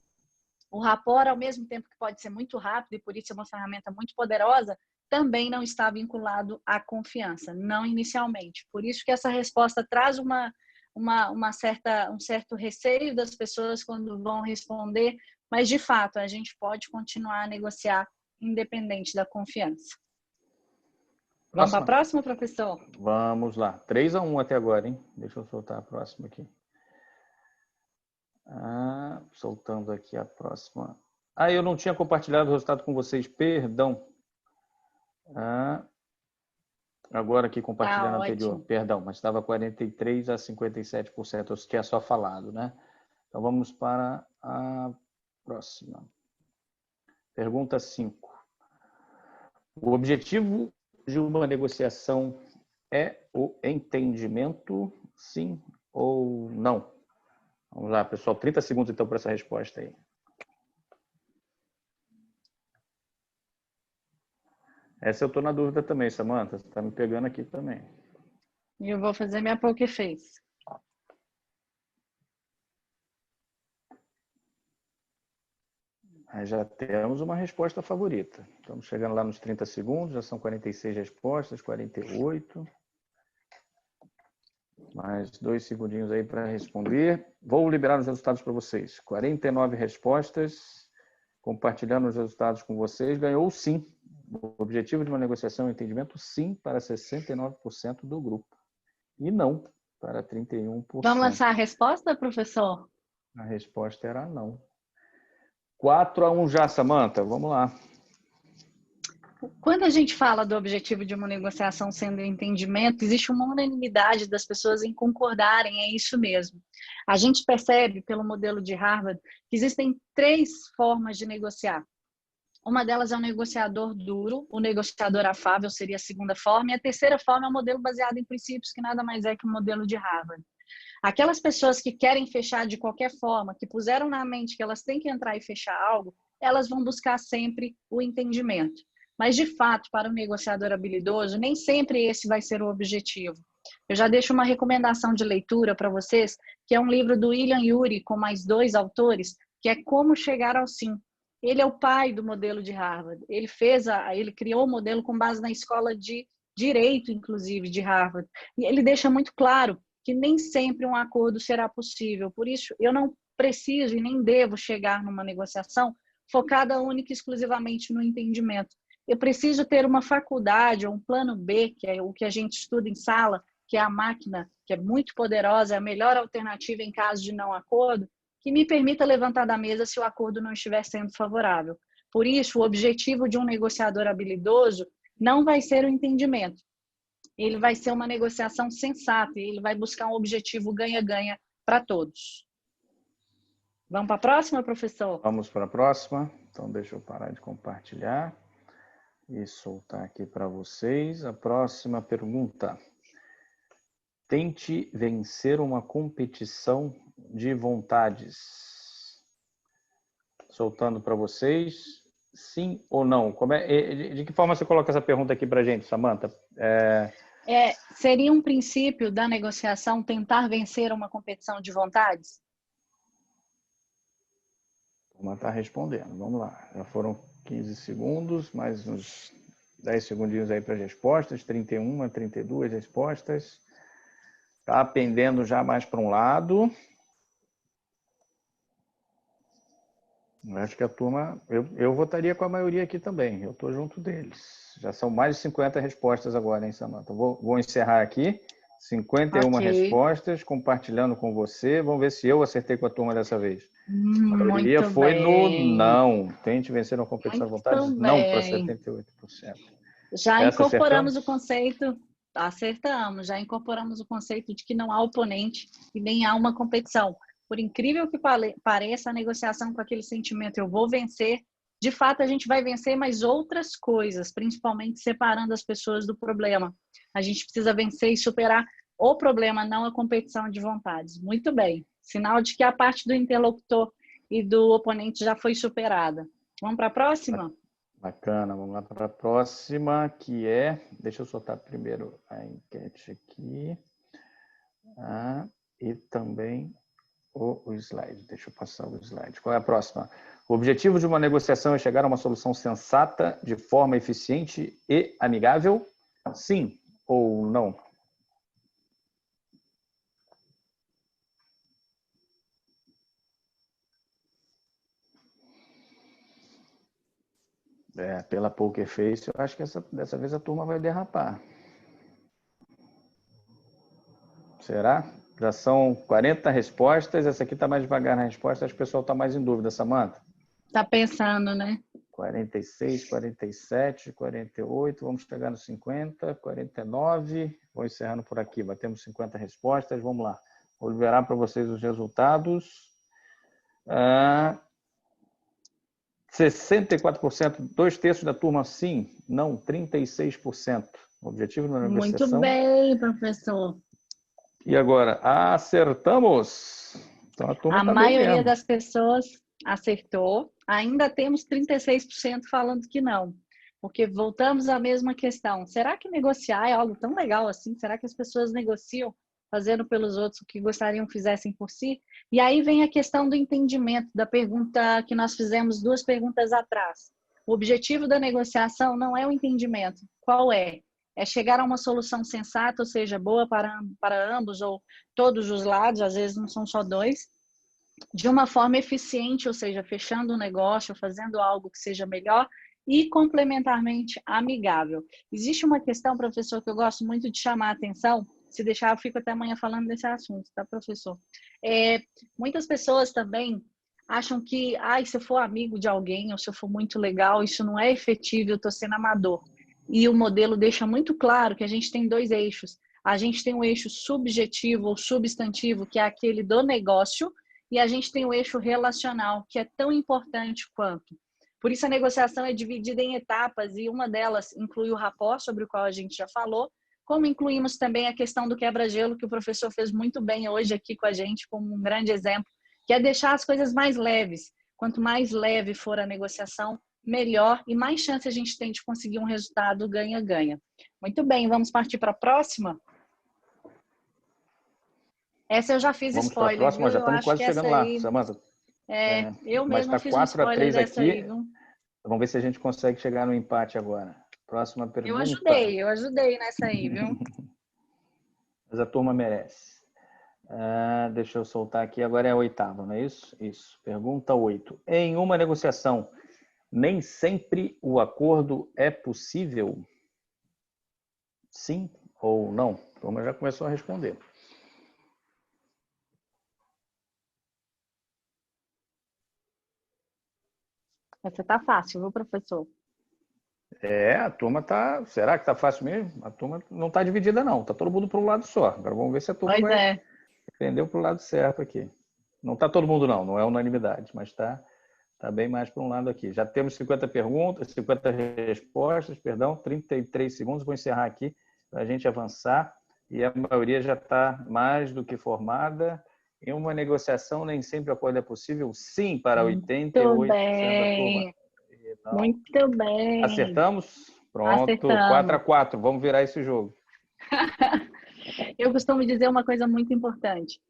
B: o rapport, ao mesmo tempo que pode ser muito rápido, e por isso é uma ferramenta muito poderosa, também não está vinculado à confiança, não inicialmente. Por isso que essa resposta traz um certo receio das pessoas quando vão responder, mas, de fato, a gente pode continuar a negociar independente da confiança. Vamos para a próxima, professor?
A: Vamos lá. 3-1 até agora, hein? Deixa eu soltar a próxima aqui. Soltando aqui a próxima. Eu não tinha compartilhado o resultado com vocês, perdão. Agora aqui compartilhando o anterior, perdão, mas estava 43% a 57%, eu tinha só falado, né? Então vamos para a próxima. Pergunta 5. O objetivo de uma negociação é o entendimento, sim ou não? Vamos lá, pessoal, 30 segundos então para essa resposta aí. Essa eu estou na dúvida também, Samantha, você está me pegando aqui também.
B: E eu vou fazer minha poker face.
A: Aí já temos uma resposta favorita. Estamos chegando lá nos 30 segundos, já são 46 respostas, 48. Mais 2 segundinhos aí para responder. Vou liberar os resultados para vocês. 49 respostas, compartilhando os resultados com vocês. Ganhou sim. O objetivo de uma negociação é entendimento sim para 69% do grupo. E não para 31%.
B: Vamos lançar a resposta, professor?
A: A resposta era não. 4-1 já, Samantha. Vamos lá.
B: Quando a gente fala do objetivo de uma negociação sendo o entendimento, existe uma unanimidade das pessoas em concordarem, é isso mesmo. A gente percebe, pelo modelo de Harvard, que existem 3 formas de negociar. Uma delas é o negociador duro, o negociador afável seria a segunda forma, e a terceira forma é o modelo baseado em princípios, que nada mais é que o modelo de Harvard. Aquelas pessoas que querem fechar de qualquer forma, que puseram na mente que elas têm que entrar e fechar algo, elas vão buscar sempre o entendimento. Mas, de fato, para o negociador habilidoso, nem sempre esse vai ser o objetivo. Eu já deixo uma recomendação de leitura para vocês, que é um livro do William Ury, com mais 2 autores, que é Como Chegar ao Sim. Ele é o pai do modelo de Harvard. Ele criou o modelo com base na escola de direito, inclusive, de Harvard. E ele deixa muito claro que nem sempre um acordo será possível. Por isso, eu não preciso e nem devo chegar numa negociação focada única e exclusivamente no entendimento. Eu preciso ter uma faculdade ou um plano B, que é o que a gente estuda em sala, que é a máquina, que é muito poderosa, é a melhor alternativa em caso de não acordo, que me permita levantar da mesa se o acordo não estiver sendo favorável. Por isso, o objetivo de um negociador habilidoso não vai ser o entendimento. Ele vai ser uma negociação sensata e ele vai buscar um objetivo ganha-ganha para todos. Vamos para a próxima, professor?
A: Vamos para a próxima. Então, deixa eu parar de compartilhar e soltar aqui para vocês. A próxima pergunta. Tente vencer uma competição de vontades. Soltando para vocês, sim ou não? De que forma você coloca essa pergunta aqui para a gente, Samantha?
B: Seria um princípio da negociação tentar vencer uma competição de vontades?
A: Vamos estar respondendo. Vamos lá. Já foram 15 segundos, mais uns 10 segundinhos aí para as respostas. 31, 32 respostas. Está pendendo já mais para um lado. Eu acho que a turma... Eu votaria com a maioria aqui também. Eu estou junto deles. Já são mais de 50 respostas agora, hein, Samantha? Vou encerrar aqui. 51 respostas, compartilhando com você. Vamos ver se eu acertei com a turma dessa vez. A maioria foi no não. Tente vencer uma competição de vontades. Não para 78%.
B: Já incorporamos o conceito... Acertamos. Já incorporamos o conceito de que não há oponente e nem há uma competição. Por incrível que pareça, a negociação com aquele sentimento, eu vou vencer, de fato a gente vai vencer, mas outras coisas, principalmente separando as pessoas do problema. A gente precisa vencer e superar o problema, não a competição de vontades. Muito bem. Sinal de que a parte do interlocutor e do oponente já foi superada. Vamos para a próxima?
A: Bacana, vamos lá para a próxima, que é... Deixa eu soltar primeiro a enquete aqui. E também... o slide. Deixa eu passar o slide. Qual é a próxima? O objetivo de uma negociação é chegar a uma solução sensata, de forma eficiente e amigável? Sim ou não? Pela Poker Face, eu acho que dessa vez a turma vai derrapar. Será? Já são 40 respostas. Essa aqui está mais devagar na resposta. Acho que o pessoal está mais em dúvida, Samantha.
B: Está pensando, né?
A: 46, 47, 48. Vamos chegar nos 50, 49. Vou encerrando por aqui. Batemos 50 respostas. Vamos lá. Vou liberar para vocês os resultados. 64%, 2/3 da turma sim, não, 36%. O objetivo da negociação.
B: Muito bem, professor.
A: E agora, acertamos. Então, a
B: maioria das pessoas acertou. Ainda temos 36% falando que não. Porque voltamos à mesma questão. Será que negociar é algo tão legal assim? Será que as pessoas negociam fazendo pelos outros o que gostariam que fizessem por si? E aí vem a questão do entendimento, da pergunta que nós fizemos 2 perguntas atrás. O objetivo da negociação não é o entendimento. Qual é? É chegar a uma solução sensata, ou seja, boa para ambos ou todos os lados, às vezes não são só 2, de uma forma eficiente, ou seja, fechando um negócio, fazendo algo que seja melhor e complementarmente amigável. Existe uma questão, professor, que eu gosto muito de chamar a atenção. Se deixar, eu fico até amanhã falando desse assunto, tá, professor? Muitas pessoas também acham que, se eu for amigo de alguém ou se eu for muito legal, isso não é efetivo, eu estou sendo amador. E o modelo deixa muito claro que a gente tem 2 eixos. A gente tem o eixo subjetivo ou substantivo, que é aquele do negócio, e a gente tem o eixo relacional, que é tão importante quanto. Por isso, a negociação é dividida em etapas, e uma delas inclui o rapport, sobre o qual a gente já falou, como incluímos também a questão do quebra-gelo, que o professor fez muito bem hoje aqui com a gente, como um grande exemplo, que é deixar as coisas mais leves. Quanto mais leve for a negociação, melhor e mais chance a gente tem de conseguir um resultado ganha-ganha. Muito bem, vamos partir para a próxima? Essa eu já fiz spoiler,
A: próxima,
B: viu?
A: já estamos quase chegando lá,
B: aí...
A: Samantha.
B: Eu mesma fiz
A: 4-3
B: dessa
A: aqui.
B: aí, viu?
A: Vamos ver se a gente consegue chegar no empate agora. Próxima pergunta.
B: Eu ajudei nessa aí, viu?
A: Mas a turma merece. Deixa eu soltar aqui, agora é a 8ª, não é isso? Isso. Pergunta 8. Em uma negociação, nem sempre o acordo é possível? Sim ou não? A turma já começou a responder.
B: Essa tá fácil, viu, professor?
A: A turma tá... Será que tá fácil mesmo? A turma não tá dividida, não. Tá todo mundo para um lado só. Agora vamos ver se a turma vai entender para o lado certo aqui. Não tá todo mundo, não. Não é unanimidade, mas tá bem mais para um lado aqui. Já temos 50 perguntas, 50 respostas, perdão, 33 segundos. Vou encerrar aqui para a gente avançar. e a maioria já está mais do que formada. Em uma negociação, nem sempre o acordo é possível. Sim, para
B: Muito
A: 88% da turma.
B: bem,
A: Então,
B: muito bem.
A: acertamos? Pronto, 4 a
B: Acertamos.
A: 4. Vamos virar esse jogo.
B: Eu costumo dizer uma coisa muito importante,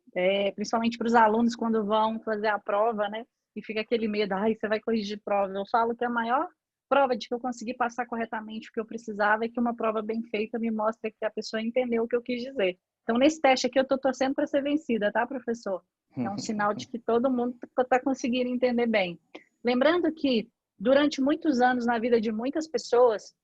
B: principalmente para os alunos quando vão fazer a prova, né? E fica aquele medo, ai, você vai corrigir prova. Eu falo que a maior prova de que eu consegui passar corretamente o que eu precisava é que uma prova bem feita me mostra que a pessoa entendeu o que eu quis dizer. Então, nesse teste aqui, eu estou torcendo para ser vencida, tá, professor? É um sinal de que todo mundo está conseguindo entender bem. Lembrando que, durante muitos anos na vida de muitas pessoas,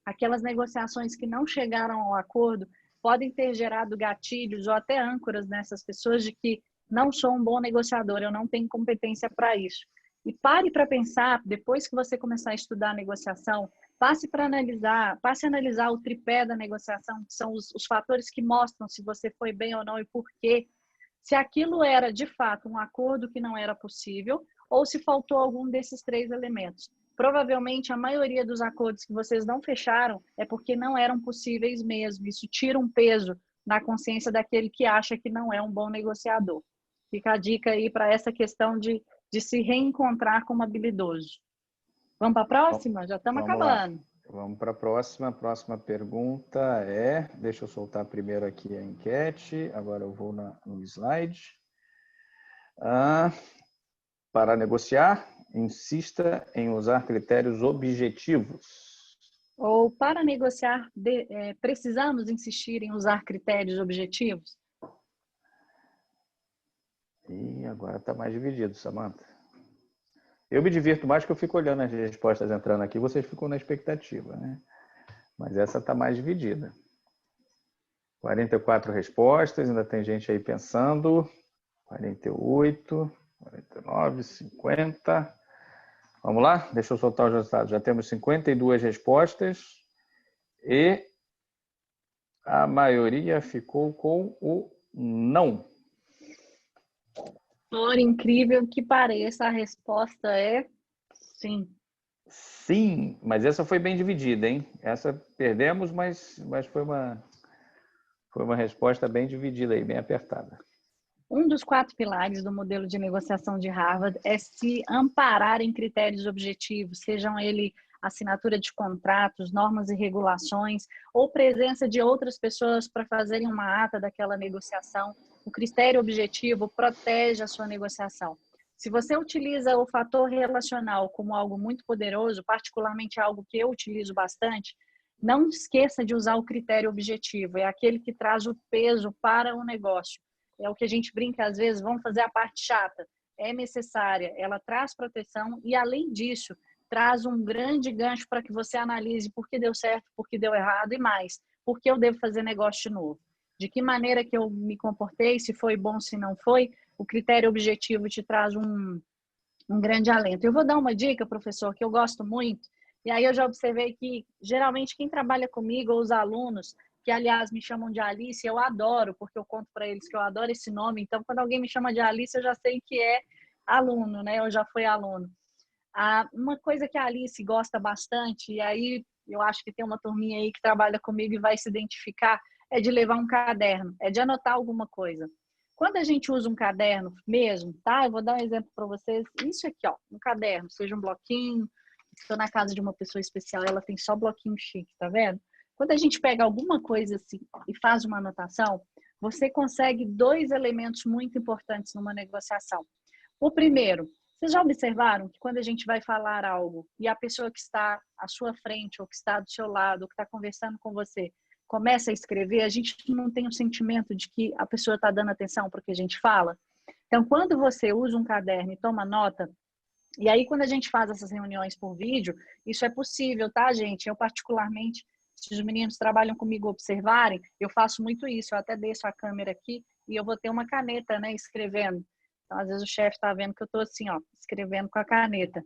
B: aquelas negociações que não chegaram ao acordo podem ter gerado gatilhos ou até âncoras nessas pessoas de que não sou um bom negociador, eu não tenho competência para isso. E pare para pensar, depois que você começar a estudar a negociação, passe a analisar o tripé da negociação, que são os fatores que mostram se você foi bem ou não e por quê. Se aquilo era, de fato, um acordo que não era possível ou se faltou algum desses três elementos. Provavelmente, a maioria dos acordos que vocês não fecharam é porque não eram possíveis mesmo. Isso tira um peso na consciência daquele que acha que não é um bom negociador. Fica a dica aí para essa questão de se reencontrar como habilidoso. Vamos para a próxima? Já estamos acabando.
A: Lá. Vamos para a próxima. A próxima pergunta é... Deixa eu soltar primeiro aqui a enquete. Agora eu vou no slide. Para negociar, insista em usar critérios objetivos.
B: Ou para negociar, precisamos insistir em usar critérios objetivos?
A: E agora está mais dividido, Samantha. Eu me divirto mais que eu fico olhando as respostas entrando aqui, vocês ficam na expectativa, né? Mas essa está mais dividida. 44 respostas, ainda tem gente aí pensando. 48, 49, 50. Vamos lá? Deixa eu soltar os resultados. Já temos 52 respostas e a maioria ficou com o não.
B: Por incrível que pareça, a resposta é sim.
A: Sim, mas essa foi bem dividida, hein? Essa perdemos, mas foi uma resposta bem dividida aí, bem apertada.
B: Um dos 4 pilares do modelo de negociação de Harvard é se amparar em critérios objetivos, sejam ele assinatura de contratos, normas e regulações, ou presença de outras pessoas para fazerem uma ata daquela negociação. O critério objetivo protege a sua negociação. Se você utiliza o fator relacional como algo muito poderoso, particularmente algo que eu utilizo bastante, não esqueça de usar o critério objetivo, é aquele que traz o peso para o negócio. É o que a gente brinca às vezes, vamos fazer a parte chata. É necessária, ela traz proteção e, além disso, traz um grande gancho para que você analise por que deu certo, por que deu errado e mais, por que eu devo fazer negócio de novo. De que maneira que eu me comportei, se foi bom, se não foi, o critério objetivo te traz um grande alento. Eu vou dar uma dica, professor, que eu gosto muito, e aí eu já observei que, geralmente, quem trabalha comigo, ou os alunos, que, aliás, me chamam de Alice, eu adoro, porque eu conto para eles que eu adoro esse nome, então, quando alguém me chama de Alice, eu já sei que é aluno, né? Eu já fui aluno. Uma coisa que a Alice gosta bastante, e aí eu acho que tem uma turminha aí que trabalha comigo e vai se identificar, é de levar um caderno, é de anotar alguma coisa. Quando a gente usa um caderno mesmo, tá? Eu vou dar um exemplo para vocês. Isso aqui, ó, um caderno, seja um bloquinho. Estou na casa de uma pessoa especial, ela tem só bloquinho chique, tá vendo? Quando a gente pega alguma coisa assim e faz uma anotação, você consegue 2 elementos muito importantes numa negociação. O primeiro, vocês já observaram que quando a gente vai falar algo e a pessoa que está à sua frente, ou que está do seu lado, ou que está conversando com você, começa a escrever, a gente não tem o sentimento de que a pessoa está dando atenção para o que a gente fala? Então, quando você usa um caderno e toma nota, e aí quando a gente faz essas reuniões por vídeo, isso é possível, tá, gente? Eu particularmente, se os meninos trabalham comigo observarem, eu faço muito isso, eu até deixo a câmera aqui e eu vou ter uma caneta, né, escrevendo. Então, às vezes o chefe está vendo que eu estou assim, ó, escrevendo com a caneta.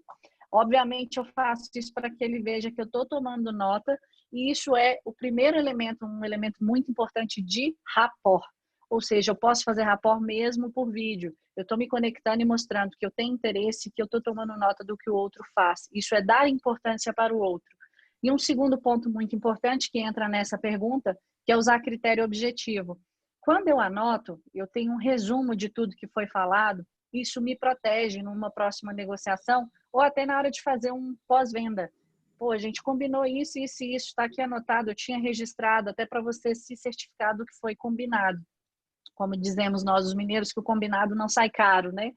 B: Obviamente, eu faço isso para que ele veja que eu estou tomando nota, e isso é o primeiro elemento, um elemento muito importante de rapport. Ou seja, eu posso fazer rapport mesmo por vídeo. Eu estou me conectando e mostrando que eu tenho interesse, que eu estou tomando nota do que o outro faz. Isso é dar importância para o outro. E um segundo ponto muito importante que entra nessa pergunta, que é usar critério objetivo. Quando eu anoto, eu tenho um resumo de tudo que foi falado, isso me protege numa próxima negociação ou até na hora de fazer um pós-venda. Pô, a gente combinou isso, isso e isso, está aqui anotado, eu tinha registrado, até para você se certificar do que foi combinado. Como dizemos nós, os mineiros, que o combinado não sai caro, né?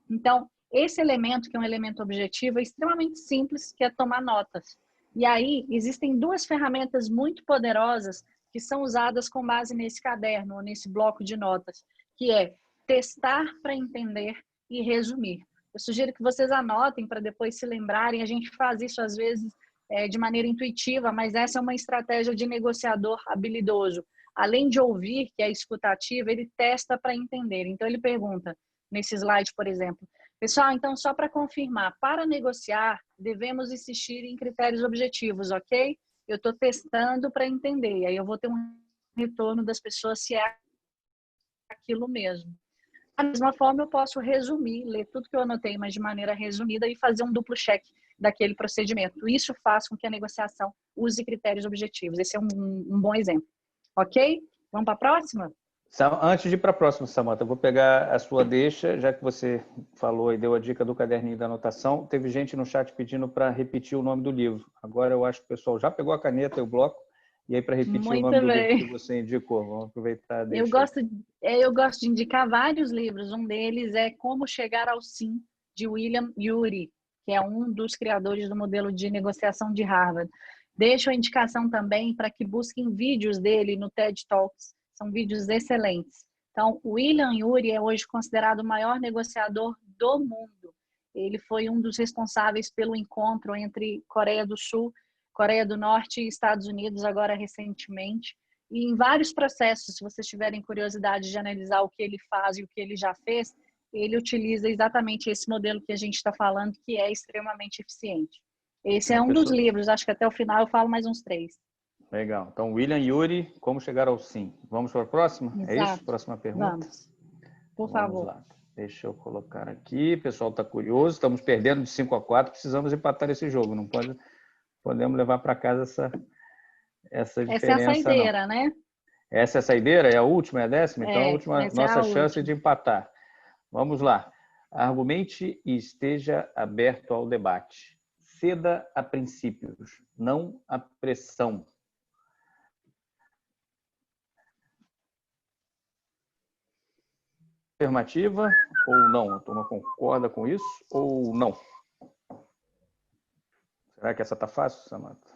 B: Então, esse elemento, que é um elemento objetivo, é extremamente simples, que é tomar notas. E aí, existem duas ferramentas muito poderosas que são usadas com base nesse caderno, ou nesse bloco de notas, que é testar para entender e resumir. Eu sugiro que vocês anotem para depois se lembrarem. A gente faz isso, às vezes, de maneira intuitiva, mas essa é uma estratégia de negociador habilidoso. Além de ouvir, que é escutativa, ele testa para entender. Então, ele pergunta, nesse slide, por exemplo, pessoal, então, só para confirmar, para negociar, devemos insistir em critérios objetivos, ok? Eu estou testando para entender, aí eu vou ter um retorno das pessoas se é aquilo mesmo. Da mesma forma, eu posso resumir, ler tudo que eu anotei, mas de maneira resumida, e fazer um duplo cheque daquele procedimento. Isso faz com que a negociação use critérios objetivos. Esse é um bom exemplo. Ok? Vamos para a próxima?
A: Antes de ir para a próxima, Samantha, eu vou pegar a sua deixa, já que você falou e deu a dica do caderninho da anotação. Teve gente no chat pedindo para repetir o nome do livro. Agora eu acho que o pessoal já pegou a caneta e o bloco, e aí para repetir
B: Muito
A: o nome do livro
B: bem.
A: que você indicou. Vamos aproveitar a deixa.
B: Eu gosto de indicar vários livros. Um deles é Como Chegar ao Sim, de William Ury, que é um dos criadores do modelo de negociação de Harvard. Deixo a indicação também para que busquem vídeos dele no TED Talks. São vídeos excelentes. Então, o William Ury é hoje considerado o maior negociador do mundo. Ele foi um dos responsáveis pelo encontro entre Coreia do Sul, Coreia do Norte e Estados Unidos, agora recentemente. E em vários processos, se vocês tiverem curiosidade de analisar o que ele faz e o que ele já fez, ele utiliza exatamente esse modelo que a gente está falando, que é extremamente eficiente. Esse é um dos livros, acho que até o final eu falo mais uns 3.
A: Legal. Então, William Ury, Como Chegar ao Sim. Vamos para a próxima?
B: Exato.
A: É isso? Próxima pergunta?
B: Vamos. Por favor.
A: Vamos lá. Deixa eu colocar aqui. O pessoal está curioso. Estamos perdendo de 5-4. Precisamos empatar esse jogo. Não podemos levar para casa essa diferença,
B: essa é a saideira,
A: não.
B: né?
A: Essa é a saideira? É a última? É a décima? Então, a última nossa chance de empatar. Vamos lá. Argumente e esteja aberto ao debate. Ceda a princípios, não a pressão. Afirmativa ou não? A turma concorda com isso ou não? Será que essa está fácil, Samantha?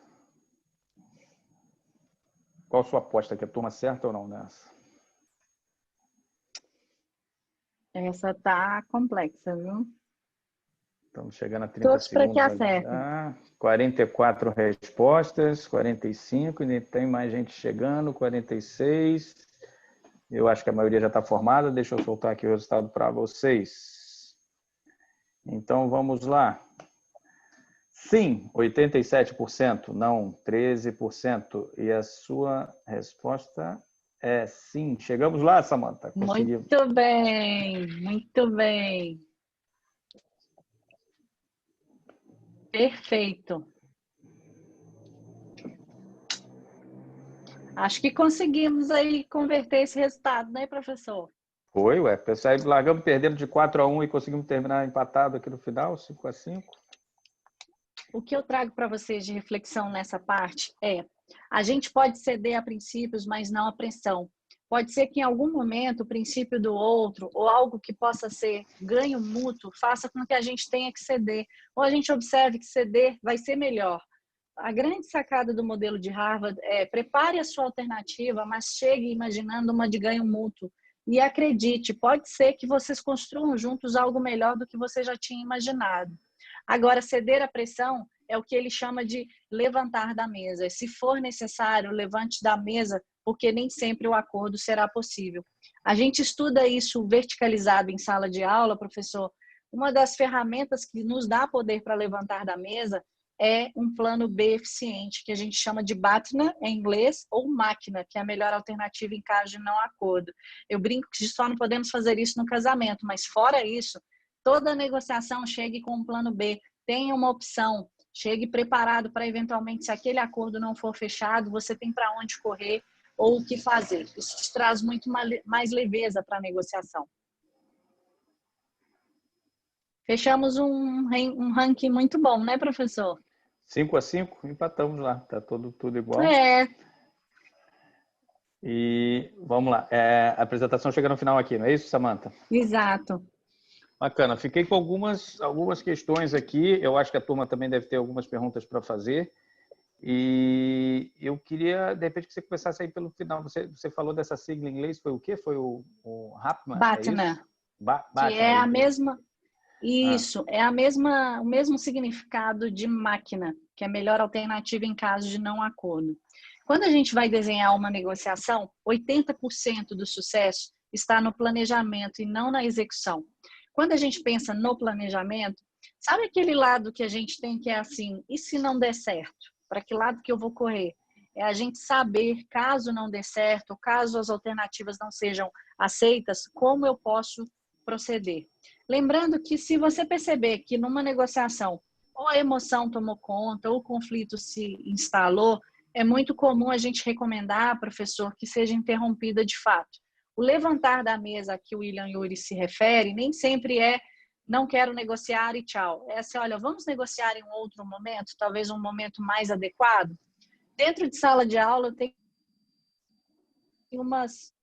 A: Qual a sua aposta? Que a turma certa ou não nessa?
B: Essa tá complexa, viu?
A: Estamos chegando a 30
B: Todos
A: segundos.
B: para que acertem.
A: 44 respostas, 45, ainda tem mais gente chegando, 46. Eu acho que a maioria já está formada. Deixa eu soltar aqui o resultado para vocês. Então, vamos lá. Sim, 87%. Não, 13%. E a sua resposta é sim. Chegamos lá, Samantha? Conseguimos.
B: Muito bem, muito bem. Perfeito. Acho que conseguimos aí converter esse resultado, né, professor?
A: Foi, ué. Pessoal, largamos perdendo de 4-1 e conseguimos terminar empatado aqui no final, 5-5.
B: O que eu trago para vocês de reflexão nessa parte é: a gente pode ceder a princípios, mas não a pressão. Pode ser que em algum momento o princípio do outro ou algo que possa ser ganho mútuo faça com que a gente tenha que ceder. Ou a gente observe que ceder vai ser melhor. A grande sacada do modelo de Harvard é: prepare a sua alternativa, mas chegue imaginando uma de ganho mútuo. E acredite, pode ser que vocês construam juntos algo melhor do que você já tinha imaginado. Agora, ceder à pressão é o que ele chama de levantar da mesa. Se for necessário, levante da mesa, porque nem sempre o acordo será possível. A gente estuda isso verticalizado em sala de aula, professor. Uma das ferramentas que nos dá poder para levantar da mesa é um plano B eficiente, que a gente chama de BATNA em inglês, ou máquina, que é a melhor alternativa em caso de não acordo. Eu brinco que só não podemos fazer isso no casamento, mas fora isso, toda negociação chegue com um plano B, tenha uma opção, chegue preparado para eventualmente, se aquele acordo não for fechado, você tem para onde correr, ou o que fazer. Isso te traz muito mais leveza para a negociação. Fechamos um ranking muito bom, né, professor?
A: 5-5, empatamos lá, tá tudo igual.
B: É.
A: E vamos lá, a apresentação chega no final aqui, não é isso, Samantha?
B: Exato.
A: Bacana, fiquei com algumas questões aqui, eu acho que a turma também deve ter algumas perguntas para fazer, e eu queria, de repente, que você começasse aí pelo final. Você falou dessa sigla em inglês, foi o quê? Foi o Hapman, é isso?
B: BATNA, que é a mesma... Isso, é o mesmo significado de máquina, que é a melhor alternativa em caso de não acordo. Quando a gente vai desenhar uma negociação, 80% do sucesso está no planejamento e não na execução. Quando a gente pensa no planejamento, sabe aquele lado que a gente tem que é assim, e se não der certo? Para que lado que eu vou correr? É a gente saber, caso não dê certo, caso as alternativas não sejam aceitas, como eu posso proceder. Lembrando que se você perceber que numa negociação ou a emoção tomou conta ou o conflito se instalou, é muito comum a gente recomendar, professor, que seja interrompida de fato. O levantar da mesa a que o William Ury se refere nem sempre é não quero negociar e tchau. É assim, olha, vamos negociar em um outro momento, talvez um momento mais adequado. Dentro de sala de aula tem umas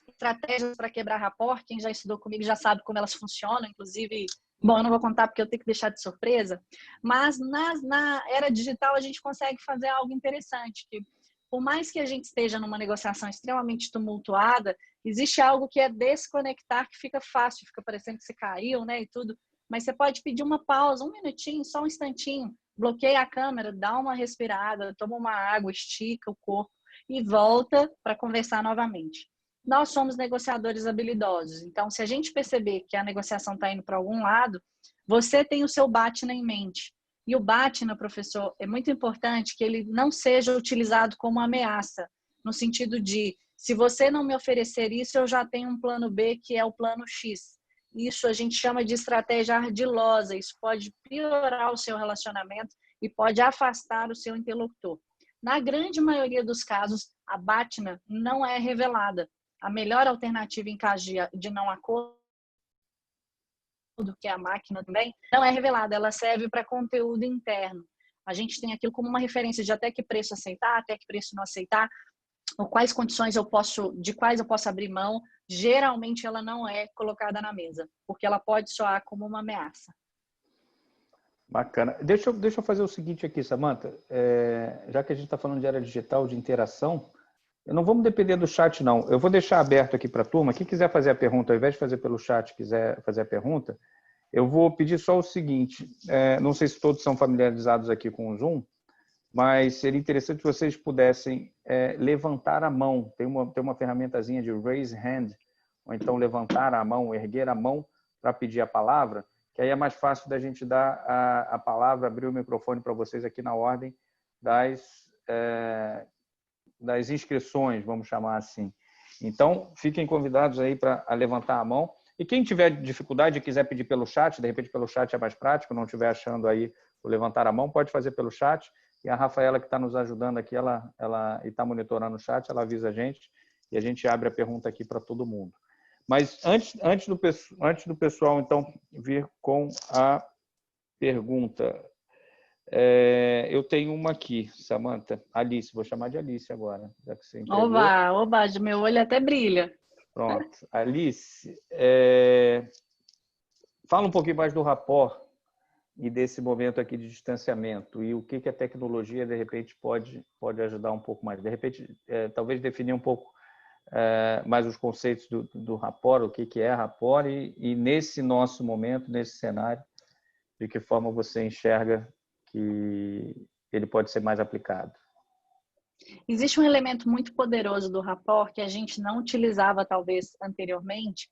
B: estratégias para quebrar rapport, quem já estudou comigo já sabe como elas funcionam, inclusive, bom, eu não vou contar porque eu tenho que deixar de surpresa, mas na era digital a gente consegue fazer algo interessante, que por mais que a gente esteja numa negociação extremamente tumultuada, existe algo que é desconectar, que fica fácil, fica parecendo que você caiu, né, e tudo, mas você pode pedir uma pausa, um minutinho, só um instantinho, bloqueia a câmera, dá uma respirada, toma uma água, estica o corpo e volta para conversar novamente. Nós somos negociadores habilidosos. Então, se a gente perceber que a negociação está indo para algum lado, você tem o seu BATNA em mente. E o BATNA, professor, é muito importante que ele não seja utilizado como ameaça, no sentido de, se você não me oferecer isso, eu já tenho um plano B, que é o plano X. Isso a gente chama de estratégia ardilosa. Isso pode piorar o seu relacionamento e pode afastar o seu interlocutor. Na grande maioria dos casos, a BATNA não é revelada. A melhor alternativa em caso de não acordo, que é a máquina também, não é revelada, ela serve para conteúdo interno. A gente tem aquilo como uma referência de até que preço aceitar, até que preço não aceitar, ou quais condições de quais eu posso abrir mão. Geralmente ela não é colocada na mesa, porque ela pode soar como uma ameaça.
A: Bacana. Deixa eu fazer o seguinte aqui, Samantha. Já que a gente está falando de área digital, de interação, não vamos depender do chat, não. Eu vou deixar aberto aqui para a turma. Quem quiser fazer a pergunta, ao invés de fazer pelo chat, quiser fazer a pergunta, eu vou pedir só o seguinte. Não sei se todos são familiarizados aqui com o Zoom, mas seria interessante se vocês pudessem levantar a mão. Tem uma ferramentazinha de raise hand, ou então levantar a mão, erguer a mão para pedir a palavra, que aí é mais fácil da gente dar a palavra, abrir o microfone para vocês aqui na ordem das inscrições, vamos chamar assim. Então, fiquem convidados aí para levantar a mão. E quem tiver dificuldade e quiser pedir pelo chat, de repente pelo chat é mais prático, não estiver achando aí o levantar a mão, pode fazer pelo chat. E a Rafaela, que está nos ajudando aqui, ela está monitorando o chat, ela avisa a gente e a gente abre a pergunta aqui para todo mundo. Mas antes do pessoal, então, vir com a pergunta, eu tenho uma aqui, Samantha. Alice, vou chamar de Alice agora, já que você entregou.
B: Oba, meu olho até brilha.
A: Pronto. Alice, fala um pouquinho mais do rapport e desse momento aqui de distanciamento e o que a tecnologia, de repente, pode ajudar um pouco mais. De repente, talvez definir um pouco mais os conceitos do rapport, o que é rapport e nesse nosso momento, nesse cenário, de que forma você enxerga que ele pode ser mais aplicado.
B: Existe um elemento muito poderoso do rapport que a gente não utilizava talvez anteriormente.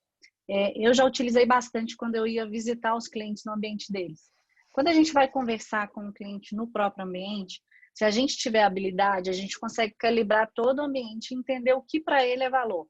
B: Eu já utilizei bastante quando eu ia visitar os clientes no ambiente deles. Quando a gente vai conversar com o cliente no próprio ambiente, se a gente tiver habilidade, a gente consegue calibrar todo o ambiente e entender o que para ele é valor.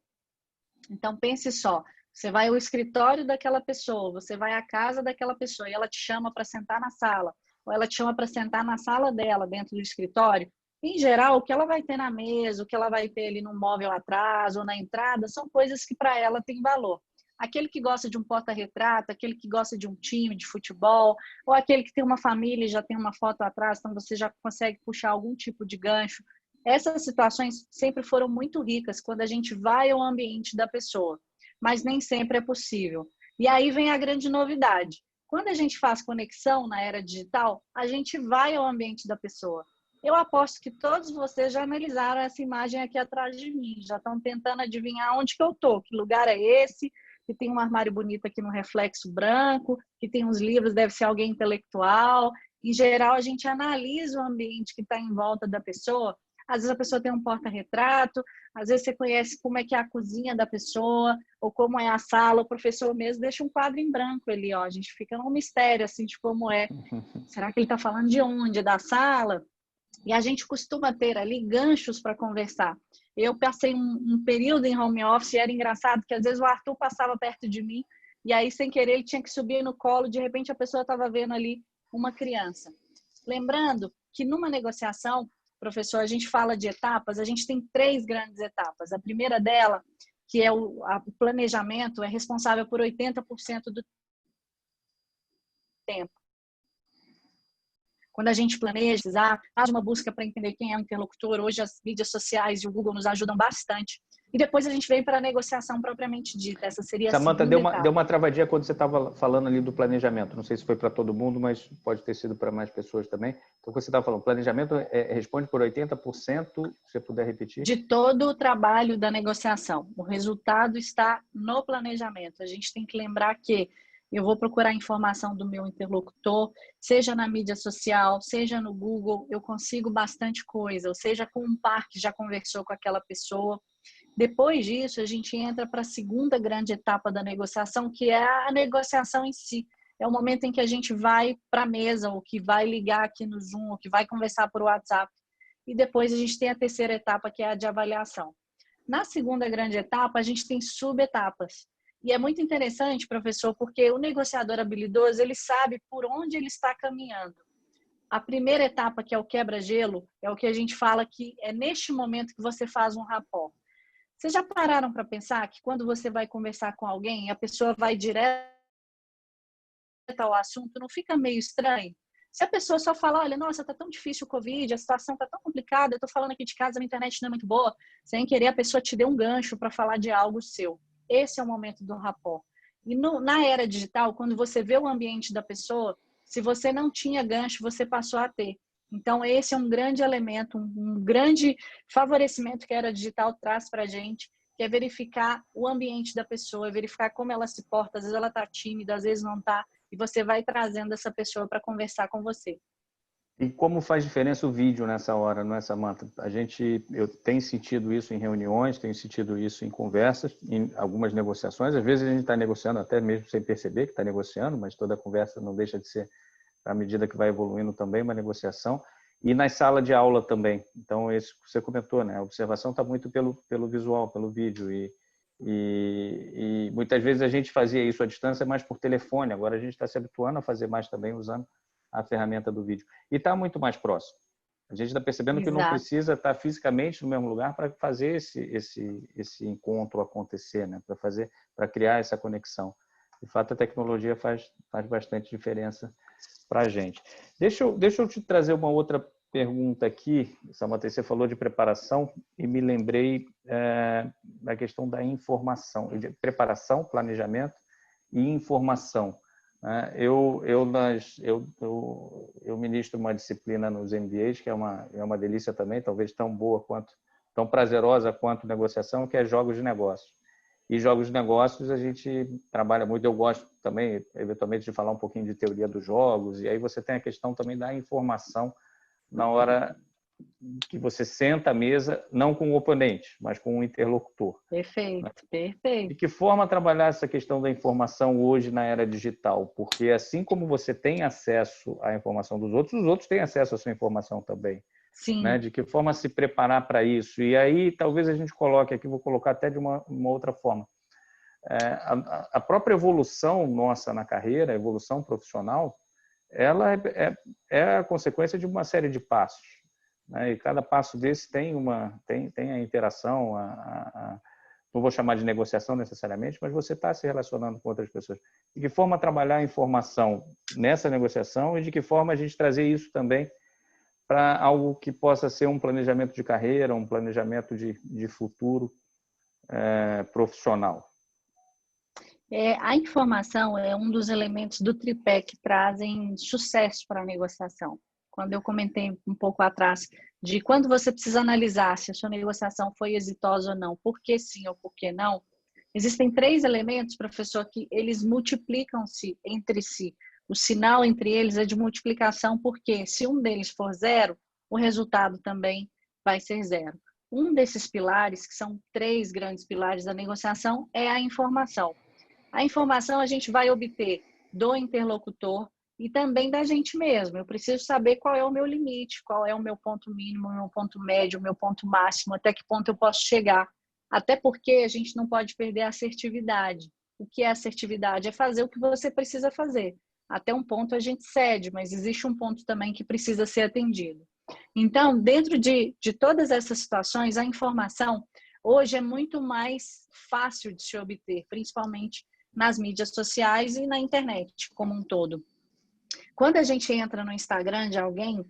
B: Então pense só, você vai ao escritório daquela pessoa, você vai à casa daquela pessoa e ela te chama para sentar na sala, ou ela te chama para sentar na sala dela, dentro do escritório. Em geral, o que ela vai ter na mesa, o que ela vai ter ali no móvel atrás ou na entrada, são coisas que para ela têm valor. Aquele que gosta de um porta-retrato, aquele que gosta de um time de futebol, ou aquele que tem uma família e já tem uma foto atrás, então você já consegue puxar algum tipo de gancho. Essas situações sempre foram muito ricas quando a gente vai ao ambiente da pessoa, mas nem sempre é possível. E aí vem a grande novidade. Quando a gente faz conexão na era digital, a gente vai ao ambiente da pessoa. Eu aposto que todos vocês já analisaram essa imagem aqui atrás de mim, já estão tentando adivinhar onde que eu estou, que lugar é esse, que tem um armário bonito aqui no reflexo branco, que tem uns livros, deve ser alguém intelectual. Em geral, a gente analisa o ambiente que está em volta da pessoa. Às vezes a pessoa tem um porta-retrato, às vezes você conhece como é que é a cozinha da pessoa, ou como é a sala. O professor mesmo deixa um quadro em branco ali, ó. A gente fica num mistério, assim, de como é. Será que ele está falando de onde? Da sala? E a gente costuma ter ali ganchos para conversar. Eu passei um período em home office e era engraçado que às vezes o Arthur passava perto de mim e aí, sem querer, ele tinha que subir no colo. De repente, a pessoa estava vendo ali uma criança. Lembrando que numa negociação, professor, a gente fala de etapas, a gente tem 3 grandes etapas. A primeira dela, que é o planejamento, é responsável por 80% do tempo. Quando a gente planeja, faz uma busca para entender quem é o interlocutor, hoje as mídias sociais e o Google nos ajudam bastante. E depois a gente vem para a negociação propriamente dita. Essa seria a
A: Samantha,
B: segunda
A: deu
B: etapa.
A: uma travadinha quando você estava falando ali do planejamento. Não sei se foi para todo mundo, mas pode ter sido para mais pessoas também. Então, quando você estava falando, planejamento responde por 80%, se você puder repetir.
B: De todo o trabalho da negociação. O resultado está no planejamento. A gente tem que lembrar que eu vou procurar informação do meu interlocutor, seja na mídia social, seja no Google, eu consigo bastante coisa, ou seja, com um par que já conversou com aquela pessoa. Depois disso, a gente entra para a segunda grande etapa da negociação, que é a negociação em si. É o momento em que a gente vai para a mesa, ou que vai ligar aqui no Zoom, ou que vai conversar por WhatsApp. E depois a gente tem a terceira etapa, que é a de avaliação. Na segunda grande etapa, a gente tem subetapas. E é muito interessante, professor, porque o negociador habilidoso, ele sabe por onde ele está caminhando. A primeira etapa, que é o quebra-gelo, é o que a gente fala que é neste momento que você faz um rapport. Vocês já pararam para pensar que quando você vai conversar com alguém, a pessoa vai direto ao assunto, não fica meio estranho? Se a pessoa só falar, olha, nossa, tá tão difícil o Covid, a situação tá tão complicada, eu tô falando aqui de casa, a internet não é muito boa, sem querer a pessoa te deu um gancho para falar de algo seu. Esse é o momento do rapport. E na era digital, quando você vê o ambiente da pessoa, se você não tinha gancho, você passou a ter. Então, esse é um grande elemento, um grande favorecimento que a era digital traz para a gente, que é verificar o ambiente da pessoa, verificar como ela se porta. Às vezes ela está tímida, às vezes não está, e você vai trazendo essa pessoa para conversar com você.
A: E como faz diferença o vídeo nessa hora, não é, Samantha? Eu tenho sentido isso em reuniões, tenho sentido isso em conversas, em algumas negociações. Às vezes a gente está negociando até mesmo sem perceber que está negociando, mas toda conversa não deixa de ser, à medida que vai evoluindo também, uma negociação. E na sala de aula também. Então, isso que você comentou, né? A observação está muito pelo visual, pelo vídeo. E muitas vezes a gente fazia isso à distância, mas por telefone. Agora a gente está se habituando a fazer mais também usando a ferramenta do vídeo. E está muito mais próximo. A gente está percebendo que não precisa estar fisicamente no mesmo lugar para fazer esse encontro acontecer, né? Para criar essa conexão. De fato, a tecnologia faz bastante diferença para a gente. Deixa eu te trazer uma outra pergunta aqui. Samantha, você falou de preparação e me lembrei da questão da informação, de preparação, planejamento e informação. Eu ministro uma disciplina nos MBAs, que é uma delícia também, talvez tão prazerosa quanto negociação, que é jogos de negócios. E jogos de negócios a gente trabalha muito. Eu gosto também, eventualmente, de falar um pouquinho de teoria dos jogos. E aí você tem a questão também da informação na hora que você senta à mesa, não com o oponente, mas com o interlocutor.
B: Perfeito, perfeito.
A: De que forma trabalhar essa questão da informação hoje na era digital? Porque assim como você tem acesso à informação dos outros, os outros têm acesso à sua informação também.
B: Sim.
A: Né? De que forma se preparar para isso? E aí talvez a gente coloque aqui, vou colocar até de uma outra forma. A própria evolução nossa na carreira, a evolução profissional, ela é a consequência de uma série de passos. né? E cada passo desse tem a interação, não vou chamar de negociação necessariamente, mas você está se relacionando com outras pessoas. De que forma trabalhar a informação nessa negociação e de que forma a gente trazer isso também para algo que possa ser um planejamento de carreira, um planejamento de futuro profissional.
B: A informação é um dos elementos do tripé que trazem sucesso para a negociação. Quando eu comentei um pouco atrás de quando você precisa analisar se a sua negociação foi exitosa ou não, por que sim ou por que não, existem 3 elementos, professor, que eles multiplicam-se entre si. O sinal entre eles é de multiplicação, porque se um deles for 0, o resultado também vai ser 0. Um desses pilares, que são 3 grandes pilares da negociação, é a informação. A informação a gente vai obter do interlocutor e também da gente mesmo. Eu preciso saber qual é o meu limite, qual é o meu ponto mínimo, o meu ponto médio, o meu ponto máximo, até que ponto eu posso chegar. Até porque a gente não pode perder a assertividade. O que é assertividade? É fazer o que você precisa fazer. Até um ponto a gente cede, mas existe um ponto também que precisa ser atendido. Então, dentro de todas essas situações, a informação hoje é muito mais fácil de se obter, principalmente nas mídias sociais e na internet como um todo. Quando a gente entra no Instagram de alguém,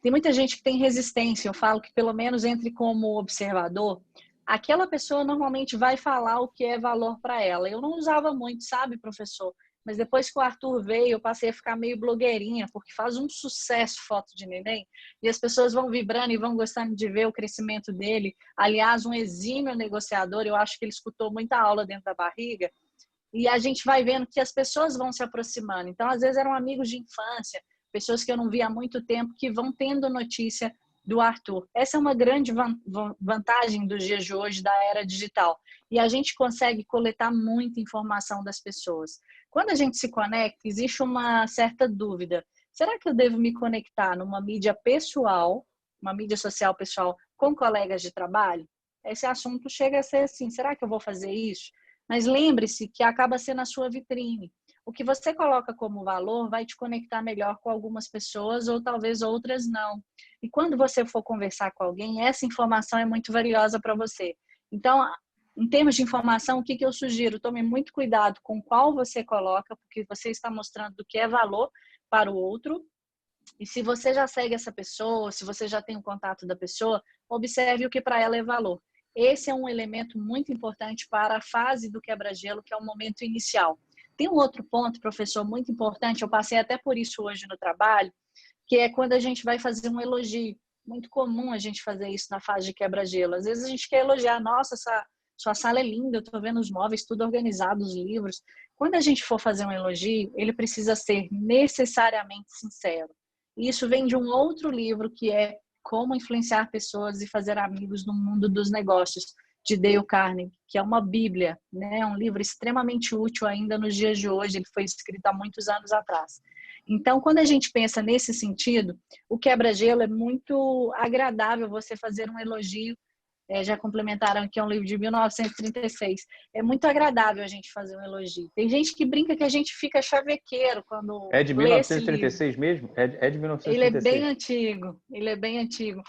B: tem muita gente que tem resistência. Eu falo que pelo menos entre como observador, aquela pessoa normalmente vai falar o que é valor para ela. Eu não usava muito, sabe, professor? Mas depois que o Arthur veio, eu passei a ficar meio blogueirinha, porque faz um sucesso foto de neném, e as pessoas vão vibrando e vão gostando de ver o crescimento dele. Aliás, um exímio negociador, eu acho que ele escutou muita aula dentro da barriga, e a gente vai vendo que as pessoas vão se aproximando. Então, às vezes eram amigos de infância, pessoas que eu não via há muito tempo, que vão tendo notícia do Arthur. Essa é uma grande vantagem dos dias de hoje, da era digital. E a gente consegue coletar muita informação das pessoas. Quando a gente se conecta, existe uma certa dúvida. Será que eu devo me conectar numa mídia pessoal, uma mídia social pessoal, com colegas de trabalho? Esse assunto chega a ser assim, será que eu vou fazer isso? Mas lembre-se que acaba sendo a sua vitrine. O que você coloca como valor vai te conectar melhor com algumas pessoas ou talvez outras não. E quando você for conversar com alguém, essa informação é muito valiosa para você. Então, em termos de informação, o que eu sugiro? Tome muito cuidado com qual você coloca, porque você está mostrando do que é valor para o outro. E se você já segue essa pessoa, se você já tem o contato da pessoa, observe o que para ela é valor. Esse é um elemento muito importante para a fase do quebra-gelo, que é o momento inicial. Tem um outro ponto, professor, muito importante, eu passei até por isso hoje no trabalho, que é quando a gente vai fazer um elogio. Muito comum a gente fazer isso na fase de quebra-gelo. Às vezes a gente quer elogiar, nossa, sua sala é linda, eu estou vendo os móveis tudo organizado, os livros. Quando a gente for fazer um elogio, ele precisa ser necessariamente sincero. E isso vem de um outro livro que é Como Influenciar Pessoas e Fazer Amigos no Mundo dos Negócios, de Dale Carnegie, que é uma bíblia, né? Um livro extremamente útil ainda nos dias de hoje, ele foi escrito há muitos anos atrás. Então, quando a gente pensa nesse sentido, o quebra-gelo é muito agradável você fazer um elogio. Já complementaram aqui, é um livro de 1936. É muito agradável a gente fazer um elogio. Tem gente que brinca que a gente fica chavequeiro quando
A: É de
B: lê esse livro.
A: 1936 mesmo? É de
B: Ele é bem
A: 1936.
B: antigo, ele é bem antigo.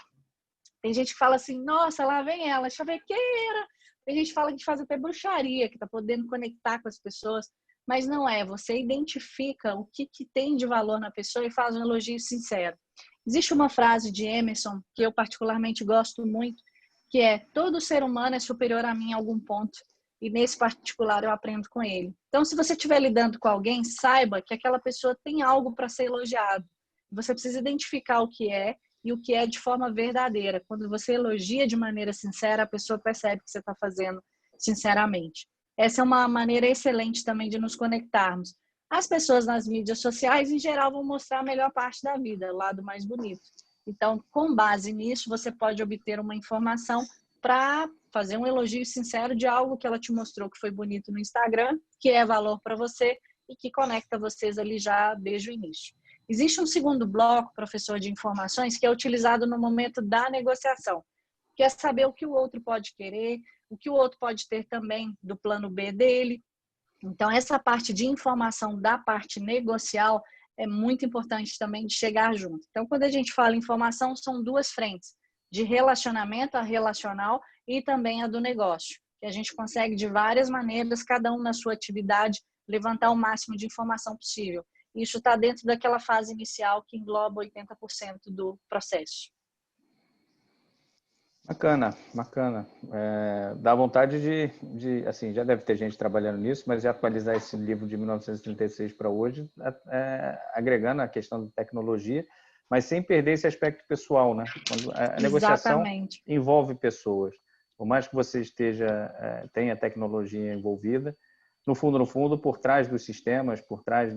B: Tem gente que fala assim, nossa, lá vem ela, chavequeira. Tem gente que fala que faz até bruxaria, que está podendo conectar com as pessoas. Mas não é, você identifica o que tem de valor na pessoa e faz um elogio sincero. Existe uma frase de Emerson, que eu particularmente gosto muito, que é: todo ser humano é superior a mim em algum ponto, e nesse particular eu aprendo com ele. Então, se você estiver lidando com alguém, saiba que aquela pessoa tem algo para ser elogiado. Você precisa identificar o que é e o que é de forma verdadeira. Quando você elogia de maneira sincera, a pessoa percebe que você está fazendo sinceramente. Essa é uma maneira excelente também de nos conectarmos. As pessoas nas mídias sociais, em geral, vão mostrar a melhor parte da vida, o lado mais bonito. Então, com base nisso, você pode obter uma informação para fazer um elogio sincero de algo que ela te mostrou que foi bonito no Instagram, que é valor para você e que conecta vocês ali já desde o início. Existe um segundo bloco, professor, de informações que é utilizado no momento da negociação, que é saber o que o outro pode querer, o que o outro pode ter também do plano B dele. Então, essa parte de informação da parte negocial é muito importante também de chegar junto. Então, quando a gente fala em informação, são duas frentes, de relacionamento a relacional e também a do negócio, que a gente consegue de várias maneiras, cada um na sua atividade, levantar o máximo de informação possível. Isso está dentro daquela fase inicial que engloba 80% do processo.
A: Bacana, bacana. Dá vontade assim, já deve ter gente trabalhando nisso, mas de atualizar esse livro de 1936 para hoje, agregando a questão da tecnologia, mas sem perder esse aspecto pessoal, né? Quando a negociação envolve pessoas. Por mais que você tenha tecnologia envolvida, no fundo, por trás dos sistemas, por trás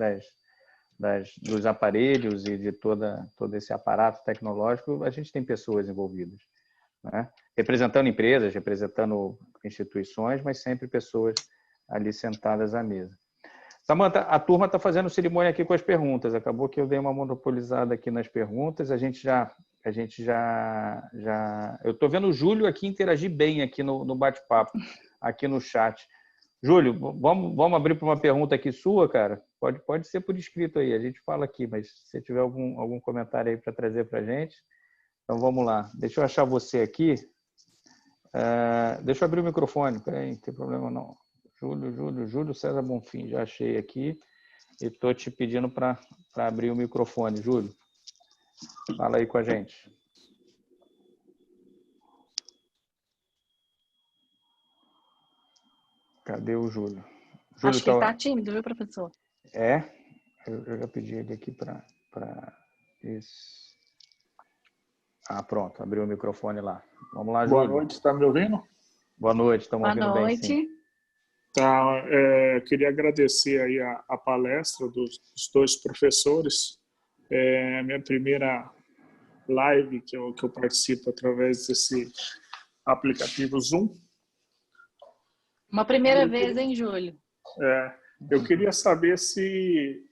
A: dos aparelhos e de todo esse aparato tecnológico, a gente tem pessoas envolvidas, né? Representando empresas, representando instituições, mas sempre pessoas ali sentadas à mesa. Samantha, a turma está fazendo cerimônia aqui com as perguntas. Acabou que eu dei uma monopolizada aqui nas perguntas. Eu estou vendo o Júlio aqui interagir bem aqui no bate-papo, aqui no chat. Júlio, vamos abrir para uma pergunta aqui sua, cara? Pode ser por escrito aí, a gente fala aqui, mas se você tiver algum comentário aí para trazer para a gente, então vamos lá. Deixa eu achar você aqui. Deixa eu abrir o microfone, peraí, não tem problema não. Júlio César Bonfim, já achei aqui e estou te pedindo para abrir o microfone. Júlio, fala aí com a gente. Cadê o Júlio?
B: Acho que ele está tímido, viu, professor?
A: Eu já pedi ele aqui para isso. Pronto, abriu o microfone lá. Vamos lá, Júlio.
C: Boa noite, está me ouvindo?
A: Boa noite, estamos ouvindo bem, sim.
C: Tá, queria agradecer aí a palestra dos dois professores. Minha primeira live que eu participo através desse aplicativo Zoom.
B: Uma primeira vez, hein, Júlio?
C: Eu queria saber se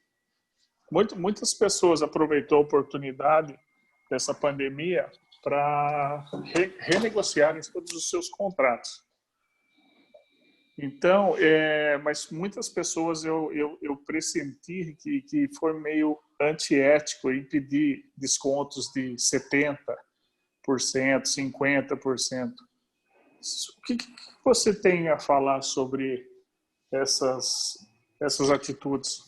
C: muitas pessoas aproveitou a oportunidade dessa pandemia para renegociarem todos os seus contratos. Então, mas muitas pessoas eu pressenti que foi meio antiético em pedir descontos de 70%, 50%. O que você tem a falar sobre essas atitudes?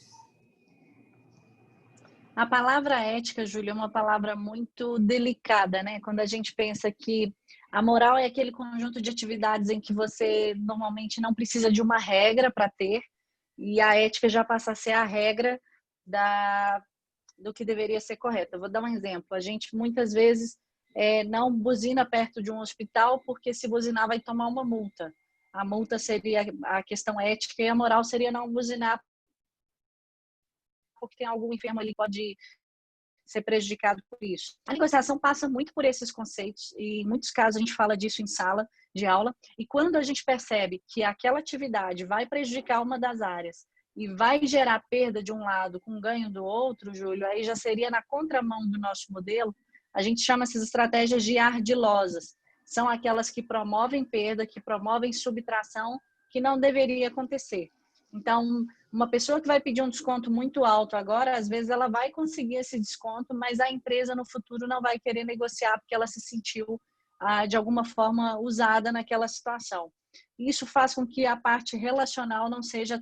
B: A palavra ética, Júlia, é uma palavra muito delicada, né? Quando a gente pensa que a moral é aquele conjunto de atividades em que você normalmente não precisa de uma regra para ter, e a ética já passa a ser a regra do que deveria ser correto. Eu vou dar um exemplo. A gente muitas vezes não buzina perto de um hospital porque se buzinar vai tomar uma multa. A multa seria a questão ética e a moral seria não buzinar porque tem algum enfermo ali que pode ser prejudicado por isso. A negociação passa muito por esses conceitos e em muitos casos a gente fala disso em sala de aula, e quando a gente percebe que aquela atividade vai prejudicar uma das áreas e vai gerar perda de um lado com ganho do outro, Júlio, aí já seria na contramão do nosso modelo. A gente chama essas estratégias de ardilosas. São aquelas que promovem perda, que promovem subtração, que não deveria acontecer. Então, uma pessoa que vai pedir um desconto muito alto agora, às vezes ela vai conseguir esse desconto, mas a empresa no futuro não vai querer negociar porque ela se sentiu, de alguma forma, usada naquela situação. Isso faz com que a parte relacional não seja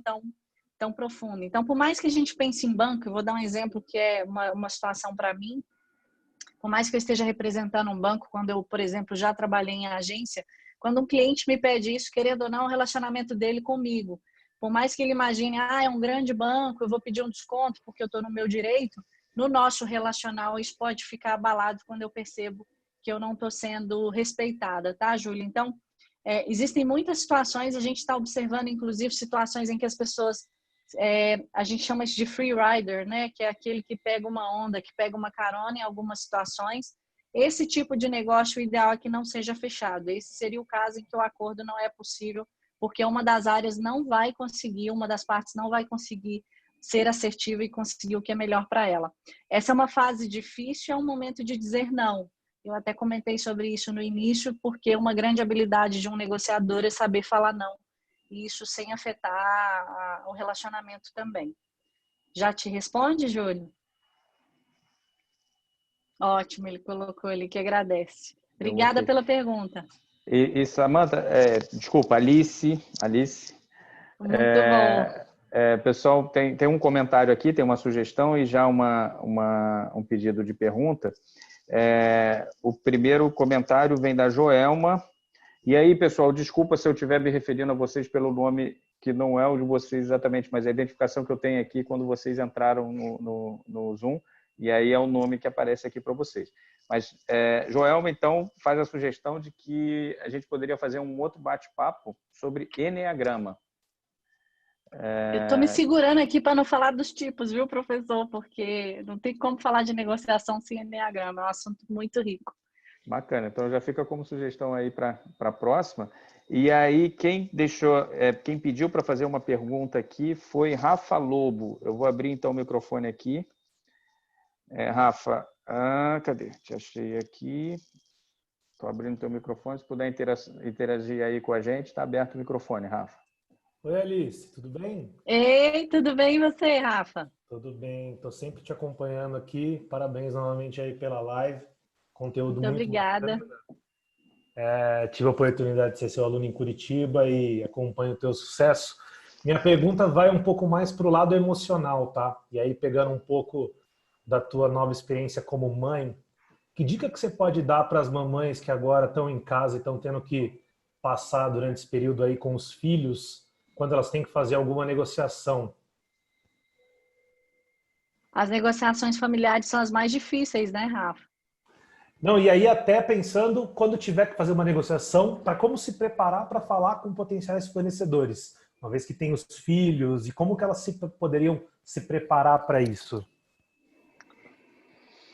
B: tão profunda. Então, por mais que a gente pense em banco, eu vou dar um exemplo que é uma situação para mim, por mais que eu esteja representando um banco, quando eu, por exemplo, já trabalhei em agência, quando um cliente me pede isso, querendo ou não, o relacionamento dele comigo, por mais que ele imagine, é um grande banco, eu vou pedir um desconto porque eu estou no meu direito, no nosso relacional isso pode ficar abalado quando eu percebo que eu não estou sendo respeitada, tá, Júlia? Então, existem muitas situações, a gente está observando, inclusive, situações em que as pessoas, a gente chama isso de free rider, né? Que é aquele que pega uma onda, que pega uma carona em algumas situações. Esse tipo de negócio, o ideal é que não seja fechado. Esse seria o caso em que o acordo não é possível, porque uma das áreas não vai conseguir, uma das partes não vai conseguir ser assertiva e conseguir o que é melhor para ela. Essa é uma fase difícil, é um momento de dizer não. Eu até comentei sobre isso no início, porque uma grande habilidade de um negociador é saber falar não, e isso sem afetar o relacionamento também. Já te responde, Júlio? Ótimo, ele colocou ali que agradece. Obrigada pela pergunta.
A: E Samantha, desculpa, Alice.
B: Muito bom.
A: Pessoal, tem um comentário aqui, tem uma sugestão e já um pedido de pergunta. O primeiro comentário vem da Joelma. E aí, pessoal, desculpa se eu estiver me referindo a vocês pelo nome que não é o de vocês exatamente, mas a identificação que eu tenho aqui quando vocês entraram no Zoom, e aí é o nome que aparece aqui para vocês. Mas Joelma, então, faz a sugestão de que a gente poderia fazer um outro bate-papo sobre eneagrama.
B: Eu estou me segurando aqui para não falar dos tipos, viu, professor? Porque não tem como falar de negociação sem eneagrama, é um assunto muito rico.
A: Bacana, então já fica como sugestão aí para a próxima. E aí, quem pediu para fazer uma pergunta aqui foi Rafa Lobo. Eu vou abrir então o microfone aqui. Rafa, cadê? Te achei aqui. Estou abrindo o teu microfone. Se puder interagir aí com a gente, está aberto o microfone, Rafa.
D: Oi, Alice, tudo bem?
B: Ei, tudo bem e você, Rafa?
D: Tudo bem, estou sempre te acompanhando aqui. Parabéns novamente aí pela live. Conteúdo muito
B: obrigada.
D: Tive a oportunidade de ser seu aluno em Curitiba e acompanho o teu sucesso. Minha pergunta vai um pouco mais para o lado emocional, tá? E aí, pegando um pouco da tua nova experiência como mãe, que dica que você pode dar para as mamães que agora estão em casa e estão tendo que passar durante esse período aí com os filhos, quando elas têm que fazer alguma negociação?
B: As negociações familiares são as mais difíceis, né, Rafa?
D: Não, e aí até pensando quando tiver que fazer uma negociação, para como se preparar para falar com potenciais fornecedores, uma vez que tem os filhos, e como que elas poderiam se preparar para isso?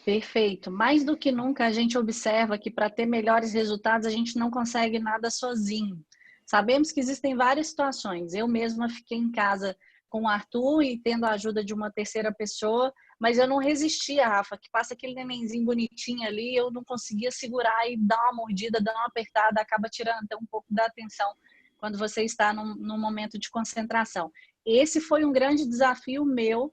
B: Perfeito. Mais do que nunca, a gente observa que para ter melhores resultados, a gente não consegue nada sozinho. Sabemos que existem várias situações. Eu mesma fiquei em casa com o Arthur e tendo a ajuda de uma terceira pessoa, mas eu não resistia, Rafa, que passa aquele nenenzinho bonitinho ali, eu não conseguia segurar e dar uma mordida, dar uma apertada, acaba tirando até um pouco da atenção quando você está num momento de concentração. Esse foi um grande desafio meu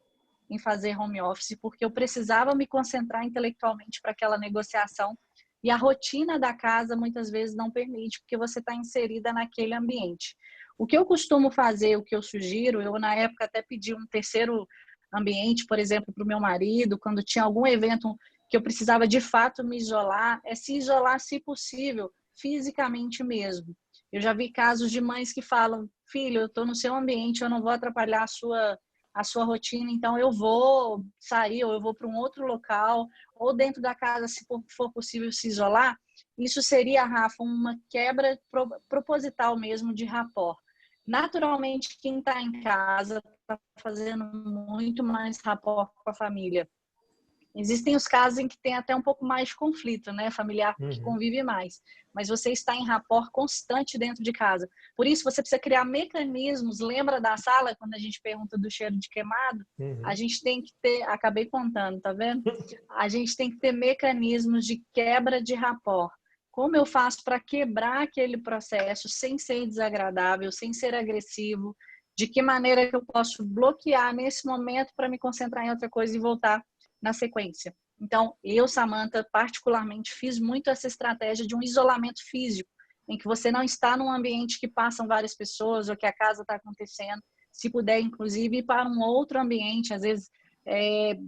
B: em fazer home office, porque eu precisava me concentrar intelectualmente para aquela negociação e a rotina da casa muitas vezes não permite, porque você está inserida naquele ambiente. O que eu costumo fazer, o que eu sugiro, eu na época até pedi um terceiro ambiente, por exemplo, para o meu marido, quando tinha algum evento que eu precisava de fato me isolar, se isolar, se possível, fisicamente mesmo. Eu já vi casos de mães que falam, filho, eu estou no seu ambiente, eu não vou atrapalhar a sua rotina, então eu vou sair ou eu vou para um outro local, ou dentro da casa, se for possível se isolar. Isso seria, Rafa, uma quebra proposital mesmo de rapport. Naturalmente, quem está em casa está fazendo muito mais rapport com a família. Existem os casos em que tem até um pouco mais de conflito, né? Familiar que convive mais. Mas você está em rapport constante dentro de casa. Por isso, você precisa criar mecanismos. Lembra da sala, quando a gente pergunta do cheiro de queimado? A gente tem que ter... Acabei contando, tá vendo? A gente tem que ter mecanismos de quebra de rapport. Como eu faço para quebrar aquele processo sem ser desagradável, sem ser agressivo? De que maneira que eu posso bloquear nesse momento para me concentrar em outra coisa e voltar na sequência. Então, eu, Samantha, particularmente fiz muito essa estratégia de um isolamento físico, em que você não está num ambiente que passam várias pessoas ou que a casa está acontecendo, se puder, inclusive, ir para um outro ambiente. Às vezes,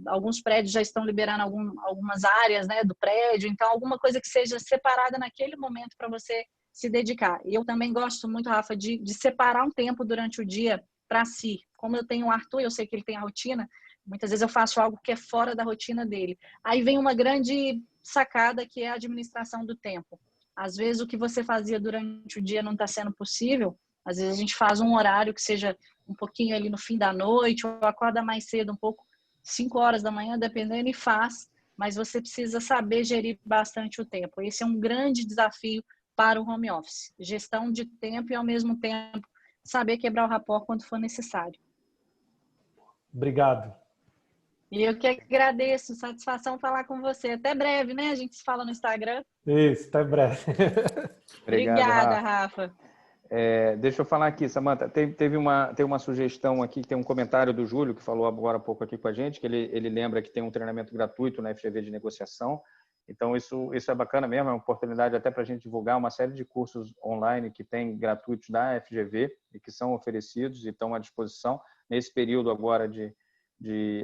B: alguns prédios já estão liberando algumas áreas, né, do prédio, então alguma coisa que seja separada naquele momento para você se dedicar. E eu também gosto muito, Rafa, de separar um tempo durante o dia para si. Como eu tenho o Arthur, eu sei que ele tem a rotina, muitas vezes eu faço algo que é fora da rotina dele. Aí vem uma grande sacada, que é a administração do tempo. Às vezes o que você fazia durante o dia não está sendo possível. Às vezes a gente faz um horário que seja um pouquinho ali no fim da noite, ou acorda mais cedo, um pouco, 5 horas da manhã, dependendo, e faz. Mas você precisa saber gerir bastante o tempo. Esse é um grande desafio para o home office. Gestão de tempo e, ao mesmo tempo, saber quebrar o rapport quando for necessário.
D: Obrigado.
B: E eu que agradeço, satisfação falar com você. Até breve, né? A gente se fala no Instagram.
D: Isso, até breve.
B: Obrigada, Rafa.
A: Deixa eu falar aqui, Samantha, tem uma sugestão aqui, tem um comentário do Júlio, que falou agora há pouco aqui com a gente, que ele lembra que tem um treinamento gratuito na FGV de negociação. Então, isso é bacana mesmo, é uma oportunidade até para a gente divulgar uma série de cursos online que tem gratuitos da FGV e que são oferecidos e estão à disposição nesse período agora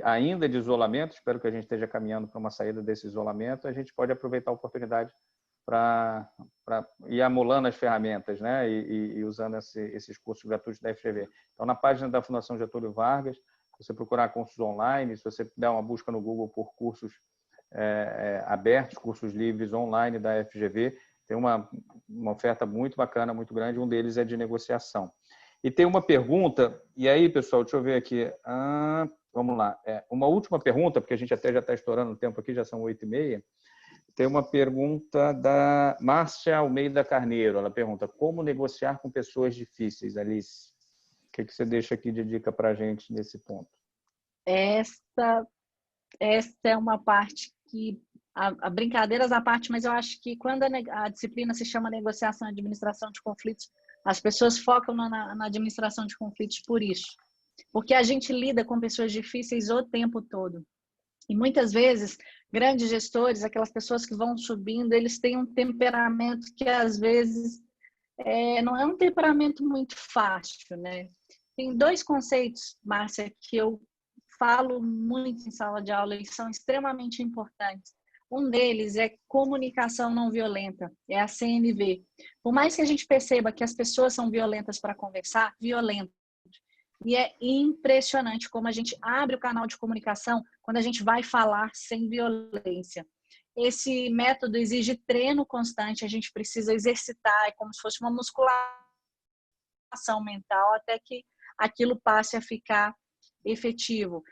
A: ainda de isolamento. Espero que a gente esteja caminhando para uma saída desse isolamento. A gente pode aproveitar a oportunidade para ir amolando as ferramentas, né? E usando esses cursos gratuitos da FGV. Então, na página da Fundação Getúlio Vargas, se você procurar cursos online, se você der uma busca no Google por cursos abertos, cursos livres online da FGV, tem uma oferta muito bacana, muito grande, um deles é de negociação. E tem uma pergunta, e aí, pessoal, deixa eu ver aqui, vamos lá, uma última pergunta, porque a gente até já está estourando o tempo aqui, já são 8h30, tem uma pergunta da Márcia Almeida Carneiro, ela pergunta, como negociar com pessoas difíceis, Alice? O que você deixa aqui de dica para a gente nesse ponto?
B: Esta é uma parte que, a brincadeiras à parte, mas eu acho que quando a disciplina se chama negociação e administração de conflitos, as pessoas focam na administração de conflitos por isso. Porque a gente lida com pessoas difíceis o tempo todo. E muitas vezes, grandes gestores, aquelas pessoas que vão subindo, eles têm um temperamento que às vezes não é um temperamento muito fácil, né? Tem dois conceitos, Márcia, que eu falo muito em sala de aula e são extremamente importantes. Um deles é comunicação não violenta, é a CNV. Por mais que a gente perceba que as pessoas são violentas para conversar, violento. E é impressionante como a gente abre o canal de comunicação quando a gente vai falar sem violência. Esse método exige treino constante, a gente precisa exercitar, é como se fosse uma musculação mental até que aquilo passe a ficar efetivo.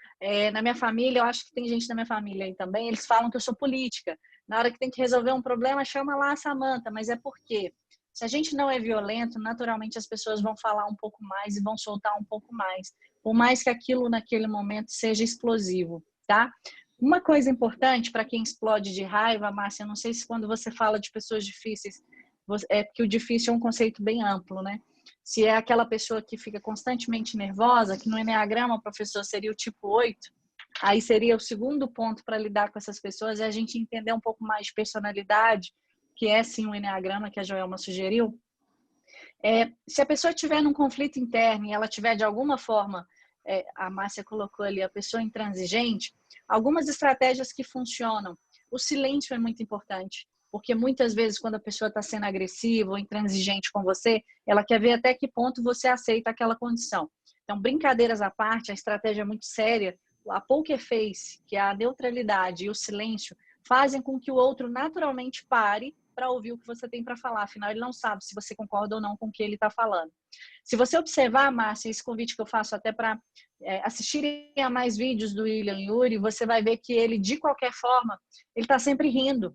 B: Na minha família, eu acho que tem gente da minha família aí também, eles falam que eu sou política. Na hora que tem que resolver um problema, chama lá a Samantha, mas é porque se a gente não é violento, naturalmente as pessoas vão falar um pouco mais e vão soltar um pouco mais, por mais que aquilo naquele momento seja explosivo, tá? Uma coisa importante para quem explode de raiva, Márcia, eu não sei se quando você fala de pessoas difíceis, porque o difícil é um conceito bem amplo, né? Se é aquela pessoa que fica constantemente nervosa, que no Enneagrama, professor, seria o tipo 8, aí seria o segundo ponto para lidar com essas pessoas, é a gente entender um pouco mais de personalidade, que é sim o Enneagrama que a Joelma sugeriu. Se a pessoa estiver num conflito interno e ela tiver de alguma forma, a Márcia colocou ali, a pessoa intransigente, algumas estratégias que funcionam. O silêncio é muito importante. Porque muitas vezes, quando a pessoa está sendo agressiva ou intransigente com você, ela quer ver até que ponto você aceita aquela condição. Então, brincadeiras à parte, a estratégia é muito séria. A poker face, que é a neutralidade e o silêncio, fazem com que o outro naturalmente pare para ouvir o que você tem para falar. Afinal, ele não sabe se você concorda ou não com o que ele está falando. Se você observar, Márcia, esse convite que eu faço até para assistirem a mais vídeos do William Ury, você vai ver que ele, de qualquer forma, ele está sempre rindo.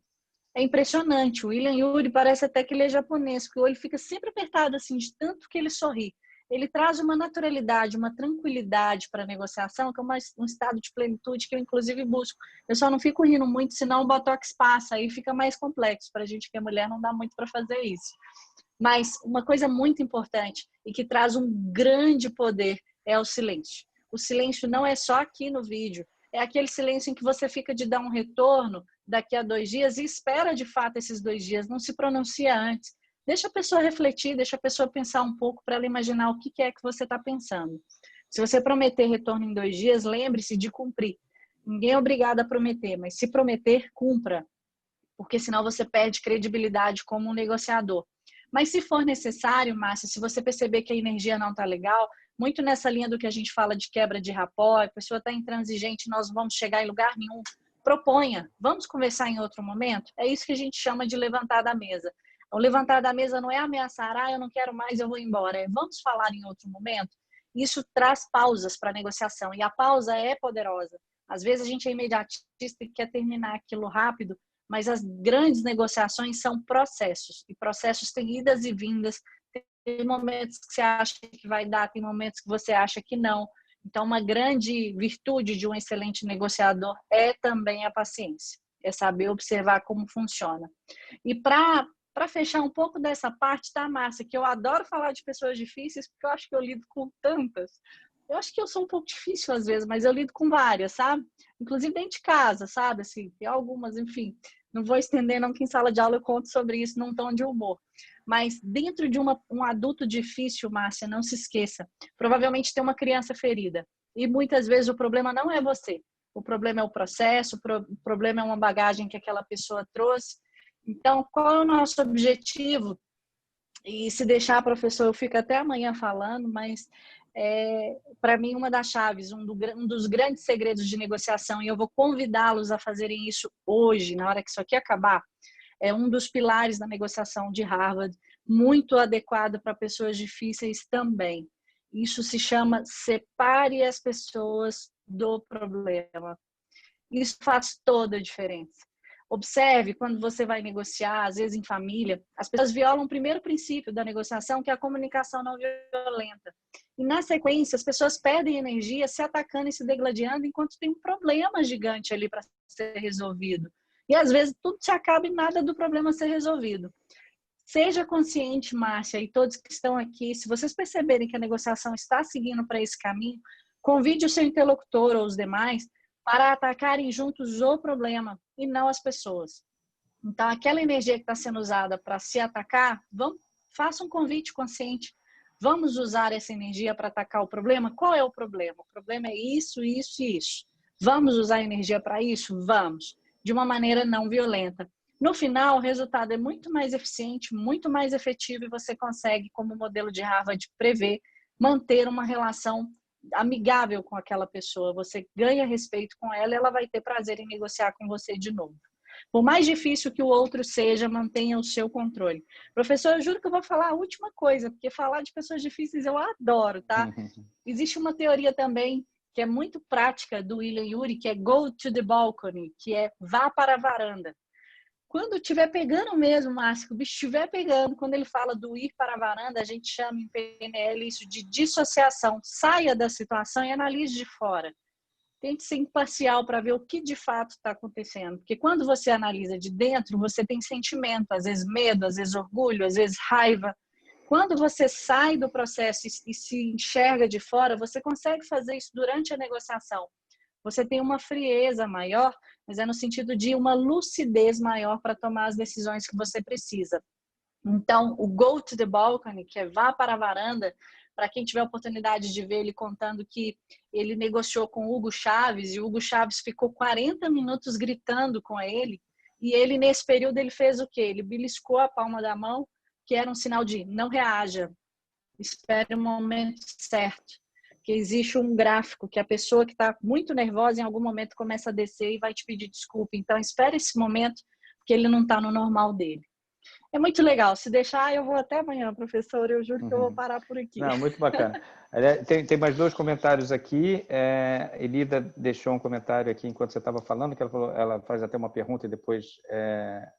B: É impressionante. O William Ury parece até que ele é japonês, porque o olho fica sempre apertado, assim, de tanto que ele sorri. Ele traz uma naturalidade, uma tranquilidade para a negociação, que é um estado de plenitude que eu, inclusive, busco. Eu só não fico rindo muito, senão o botox passa, aí fica mais complexo. Para a gente que é mulher, não dá muito para fazer isso. Mas uma coisa muito importante e que traz um grande poder é o silêncio. O silêncio não é só aqui no vídeo, é aquele silêncio em que você fica de dar um retorno daqui a 2 dias e espera de fato esses 2 dias, não se pronuncia antes. Deixa a pessoa refletir, deixa a pessoa pensar um pouco para ela imaginar o que é que você está pensando. Se você prometer retorno em 2 dias, lembre-se de cumprir. Ninguém é obrigado a prometer, mas se prometer, cumpra, porque senão você perde credibilidade como um negociador. Mas se for necessário, Márcia, se você perceber que a energia não está legal, muito nessa linha do que a gente fala de quebra de rapport, a pessoa está intransigente, nós vamos chegar em lugar nenhum, proponha, vamos conversar em outro momento? É isso que a gente chama de levantar da mesa. O levantar da mesa não é ameaçar, eu não quero mais, eu vou embora. É vamos falar em outro momento? Isso traz pausas para a negociação e a pausa é poderosa. Às vezes a gente é imediatista e quer terminar aquilo rápido, mas as grandes negociações são processos e processos têm idas e vindas. Tem momentos que você acha que vai dar, tem momentos que você acha que não. Então, uma grande virtude de um excelente negociador é também a paciência, é saber observar como funciona. E para para fechar um pouco dessa parte, tá, Márcia? Que eu adoro falar de pessoas difíceis, porque eu acho que eu lido com tantas. Eu acho que eu sou um pouco difícil às vezes, mas eu lido com várias, sabe? Inclusive dentro de casa, sabe? Assim, tem algumas, enfim. Não vou estender, não, que em sala de aula eu conto sobre isso num tom de humor. Mas dentro de um adulto difícil, Márcia, não se esqueça, provavelmente tem uma criança ferida. E muitas vezes o problema não é você. O problema é o processo, o problema é uma bagagem que aquela pessoa trouxe. Então, qual é o nosso objetivo? E se deixar, professor, eu fico até amanhã falando, mas para mim uma das chaves, um dos grandes segredos de negociação, e eu vou convidá-los a fazerem isso hoje, na hora que isso aqui acabar, é um dos pilares da negociação de Harvard, muito adequado para pessoas difíceis também. Isso se chama separe as pessoas do problema. Isso faz toda a diferença. Observe, quando você vai negociar, às vezes em família, as pessoas violam o primeiro princípio da negociação, que é a comunicação não violenta. E, na sequência, as pessoas perdem energia se atacando e se degladiando enquanto tem um problema gigante ali para ser resolvido. E, às vezes, tudo se acaba e nada do problema ser resolvido. Seja consciente, Márcia, e todos que estão aqui, se vocês perceberem que a negociação está seguindo para esse caminho, convide o seu interlocutor ou os demais para atacarem juntos o problema e não as pessoas. Então, aquela energia que está sendo usada para se atacar, faça um convite consciente. Vamos usar essa energia para atacar o problema? Qual é o problema? O problema é isso, isso e isso. Vamos usar a energia para isso? Vamos. De uma maneira não violenta. No final, o resultado é muito mais eficiente, muito mais efetivo e você consegue, como o modelo de Harvard prevê, manter uma relação amigável com aquela pessoa, você ganha respeito com ela e ela vai ter prazer em negociar com você de novo. Por mais difícil que o outro seja, mantenha o seu controle. Professor, eu juro que eu vou falar a última coisa, porque falar de pessoas difíceis eu adoro, tá? Existe uma teoria também que é muito prática do William Ury, que é go to the balcony, que é vá para a varanda. Quando estiver pegando mesmo, Márcio, o bicho estiver pegando, quando ele fala do ir para a varanda, a gente chama em PNL isso de dissociação. Saia da situação e analise de fora. Tente ser imparcial para ver o que de fato está acontecendo. Porque quando você analisa de dentro, você tem sentimento, às vezes medo, às vezes orgulho, às vezes raiva. Quando você sai do processo e se enxerga de fora, você consegue fazer isso durante a negociação. Você tem uma frieza maior, mas é no sentido de uma lucidez maior para tomar as decisões que você precisa. Então, o go to the balcony, que é vá para a varanda, para quem tiver a oportunidade de ver ele contando que ele negociou com o Hugo Chávez, e o Hugo Chávez ficou 40 minutos gritando com ele, e ele, nesse período, ele fez o quê? Ele beliscou a palma da mão, que era um sinal de não reaja, espere o momento certo. Que existe um gráfico que a pessoa que está muito nervosa em algum momento começa a descer e vai te pedir desculpa. Então, espere esse momento, porque ele não está no normal dele. É muito legal. Se deixar, eu vou até amanhã, professor. Eu juro que eu vou parar por aqui.
A: Não, muito bacana. Tem mais 2 comentários aqui. Elida deixou um comentário aqui enquanto você estava falando, que ela faz até uma pergunta e depois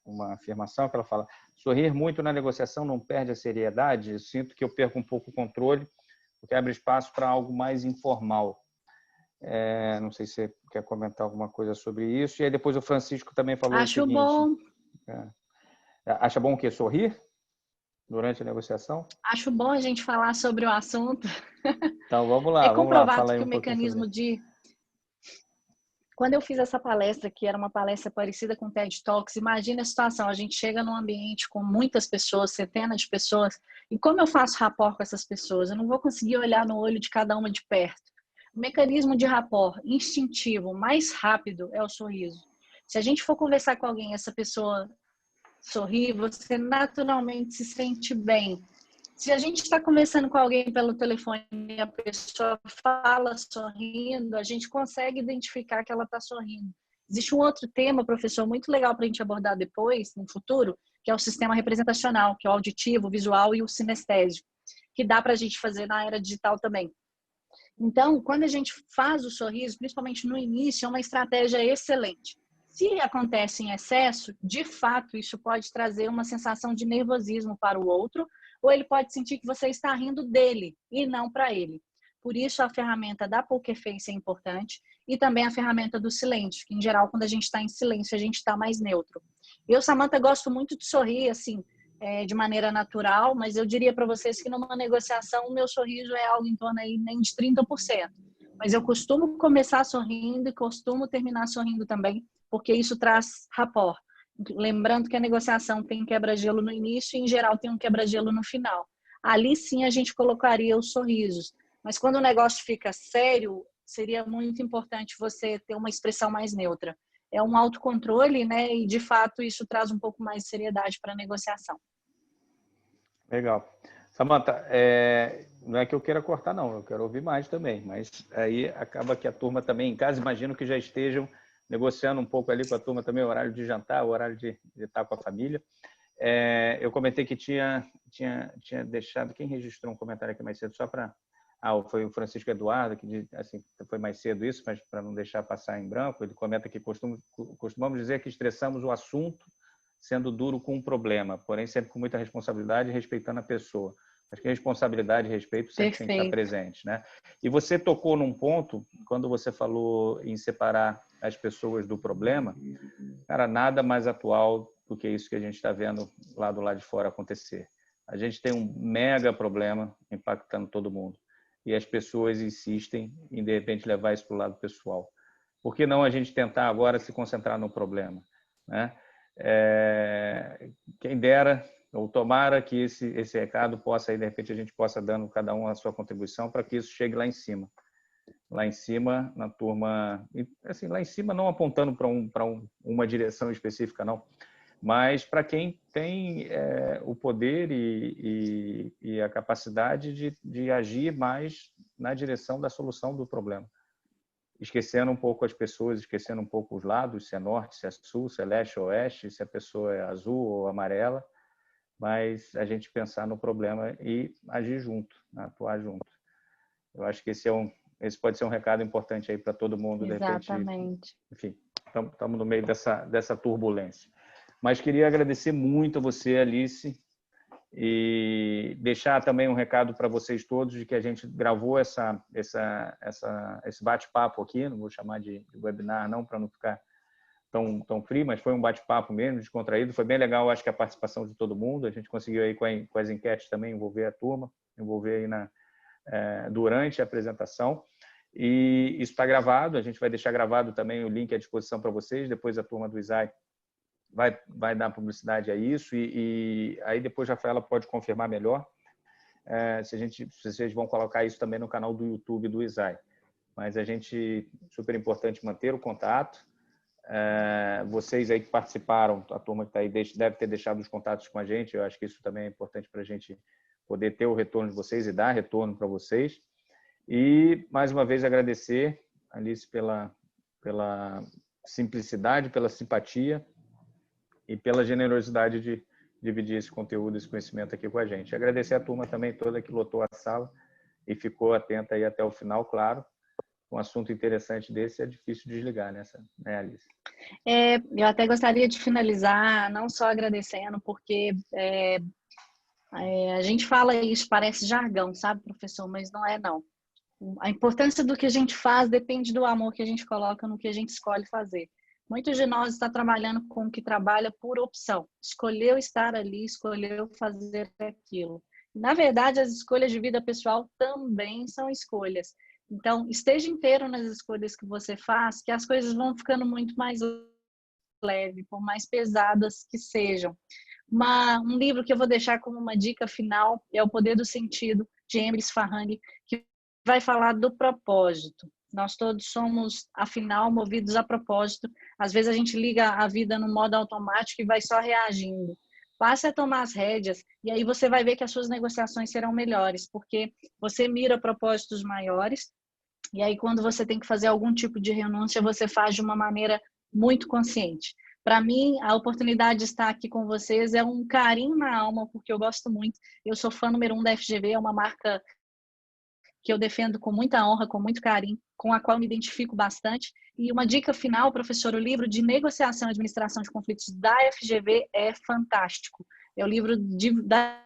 A: uma afirmação, que ela fala: sorrir muito na negociação não perde a seriedade? Eu sinto que eu perco um pouco o controle, porque abre espaço para algo mais informal. Não sei se você quer comentar alguma coisa sobre isso. E aí depois o Francisco também falou o seguinte.
B: Acho bom.
A: Acha bom o quê? Sorrir durante a negociação?
B: Acho bom a gente falar sobre o assunto.
A: Então, vamos lá.
B: É comprovado
A: Fala aí
B: que o mecanismo de... Quando eu fiz essa palestra, que era uma palestra parecida com o TED Talks, imagina a situação, a gente chega num ambiente com muitas pessoas, centenas de pessoas, e como eu faço rapport com essas pessoas? Eu não vou conseguir olhar no olho de cada uma de perto. O mecanismo de rapport instintivo mais rápido é o sorriso. Se a gente for conversar com alguém, essa pessoa sorrir, você naturalmente se sente bem. Se a gente está conversando com alguém pelo telefone e a pessoa fala sorrindo, a gente consegue identificar que ela está sorrindo. Existe um outro tema, professor, muito legal para a gente abordar depois, no futuro, que é o sistema representacional, que é o auditivo, o visual e o sinestésico, que dá para a gente fazer na era digital também. Então, quando a gente faz o sorriso, principalmente no início, é uma estratégia excelente. Se acontece em excesso, de fato, isso pode trazer uma sensação de nervosismo para o outro, ou ele pode sentir que você está rindo dele e não para ele. Por isso, a ferramenta da Poker Face é importante e também a ferramenta do silêncio, que, em geral, quando a gente está em silêncio, a gente está mais neutro. Eu, Samantha, gosto muito de sorrir, assim, de maneira natural, mas eu diria para vocês que numa negociação o meu sorriso é algo em torno aí nem de 30%. Mas eu costumo começar sorrindo e costumo terminar sorrindo também, porque isso traz rapport. Lembrando que a negociação tem quebra-gelo no início e, em geral, tem um quebra-gelo no final. Ali sim a gente colocaria os sorrisos. Mas quando o negócio fica sério, seria muito importante você ter uma expressão mais neutra. É um autocontrole, né? E, de fato, isso traz um pouco mais de seriedade para a negociação.
A: Legal. Samantha, não é que eu queira cortar, não. Eu quero ouvir mais também. Mas aí acaba que a turma também em casa, imagino que já estejam negociando um pouco ali com a turma também o horário de jantar, o horário de estar com a família. Eu comentei que tinha deixado... Quem registrou um comentário aqui mais cedo? Só para... foi o Francisco Eduardo, que assim, foi mais cedo isso, mas para não deixar passar em branco, ele comenta que costumamos dizer que estressamos o assunto sendo duro com um problema, porém sempre com muita responsabilidade e respeitando a pessoa. Acho que responsabilidade e respeito sempre tem que estar presente, né? E você tocou num ponto, quando você falou em separar as pessoas do problema, cara, nada mais atual do que isso que a gente está vendo lá do lado de fora acontecer. A gente tem um mega problema impactando todo mundo. E as pessoas insistem em, de repente, levar isso para o lado pessoal. Por que não a gente tentar agora se concentrar no problema, né? Quem dera, ou tomara que esse recado possa, aí, de repente, a gente possa dando cada um a sua contribuição para que isso chegue lá em cima. Lá em cima, na turma... Assim, lá em cima, não apontando para uma direção específica, não. Mas para quem tem o poder e a capacidade de agir mais na direção da solução do problema. Esquecendo um pouco as pessoas, esquecendo um pouco os lados, se é norte, se é sul, se é leste ou oeste, se a pessoa é azul ou amarela, mas a gente pensar no problema e agir junto, né? Atuar junto. Eu acho que esse pode ser um recado importante aí para todo mundo.
B: Exatamente.
A: De repente, enfim, estamos no meio dessa turbulência. Mas queria agradecer muito a você, Alice, e deixar também um recado para vocês todos de que a gente gravou esse bate-papo aqui, não vou chamar de webinar não, para não ficar tão frio, mas foi um bate-papo mesmo, descontraído. Foi bem legal, acho que a participação de todo mundo. A gente conseguiu aí com as enquetes também envolver a turma, envolver aí durante a apresentação. E isso está gravado, a gente vai deixar gravado também o link à disposição para vocês, depois a turma do ISAI vai dar publicidade a isso e aí depois a Rafaela pode confirmar melhor se vocês vão colocar isso também no canal do YouTube do ISAI. Mas super importante manter o contato. Vocês aí que participaram, a turma que está aí deve ter deixado os contatos com a gente. Eu acho que isso também é importante para a gente poder ter o retorno de vocês e dar retorno para vocês. E mais uma vez agradecer, Alice, pela simplicidade, pela simpatia e pela generosidade de dividir esse conteúdo, esse conhecimento aqui com a gente. Agradecer a turma também toda que lotou a sala e ficou atenta aí até o final, claro. Um assunto interessante desse é difícil desligar, né, Alice?
B: Eu até gostaria de finalizar, não só agradecendo, porque a gente fala isso, parece jargão, sabe, professor? Mas não é, não. A importância do que a gente faz depende do amor que a gente coloca no que a gente escolhe fazer. Muitos de nós estão trabalhando com o que trabalha por opção. Escolheu estar ali, escolheu fazer aquilo. Na verdade, as escolhas de vida pessoal também são escolhas. Então, esteja inteiro nas escolhas que você faz, que as coisas vão ficando muito mais leves, por mais pesadas que sejam. Um livro que eu vou deixar como uma dica final é O Poder do Sentido, de Emily Sfarrandi, que vai falar do propósito. Nós todos somos, afinal, movidos a propósito. Às vezes a gente liga a vida no modo automático e vai só reagindo. Passe a tomar as rédeas e aí você vai ver que as suas negociações serão melhores, porque você mira propósitos maiores e aí quando você tem que fazer algum tipo de renúncia, você faz de uma maneira muito consciente. Para mim, a oportunidade de estar aqui com vocês é um carinho na alma, porque eu gosto muito. Eu sou fã número 1 da FGV, é uma marca que eu defendo com muita honra, com muito carinho, com a qual me identifico bastante. E uma dica final, professor, o livro de negociação e administração de conflitos da FGV é fantástico. É o livro da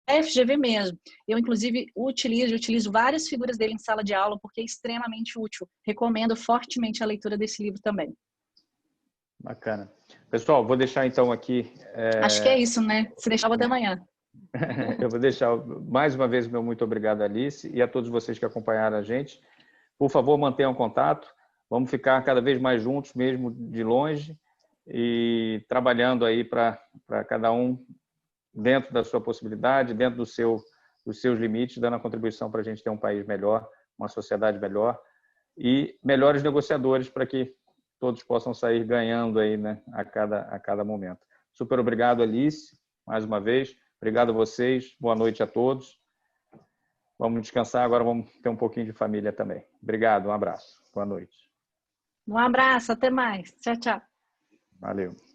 B: FGV mesmo. Eu, inclusive, utilizo várias figuras dele em sala de aula, porque é extremamente útil. Recomendo fortemente a leitura desse livro também.
A: Bacana. Pessoal, vou deixar então aqui...
B: Acho que é isso, né? Se deixar, eu vou até amanhã.
A: Eu vou deixar mais uma vez meu muito obrigado, Alice, e a todos vocês que acompanharam a gente. Por favor, mantenham contato. Vamos ficar cada vez mais juntos, mesmo de longe, e trabalhando aí para cada um dentro da sua possibilidade, dentro dos seus limites, dando a contribuição para a gente ter um país melhor, uma sociedade melhor e melhores negociadores para que todos possam sair ganhando aí, né, a cada momento. Super obrigado, Alice, mais uma vez. Obrigado a vocês. Boa noite a todos. Vamos descansar, agora vamos ter um pouquinho de família também. Obrigado, um abraço. Boa noite.
B: Um abraço, até mais. Tchau, tchau.
A: Valeu.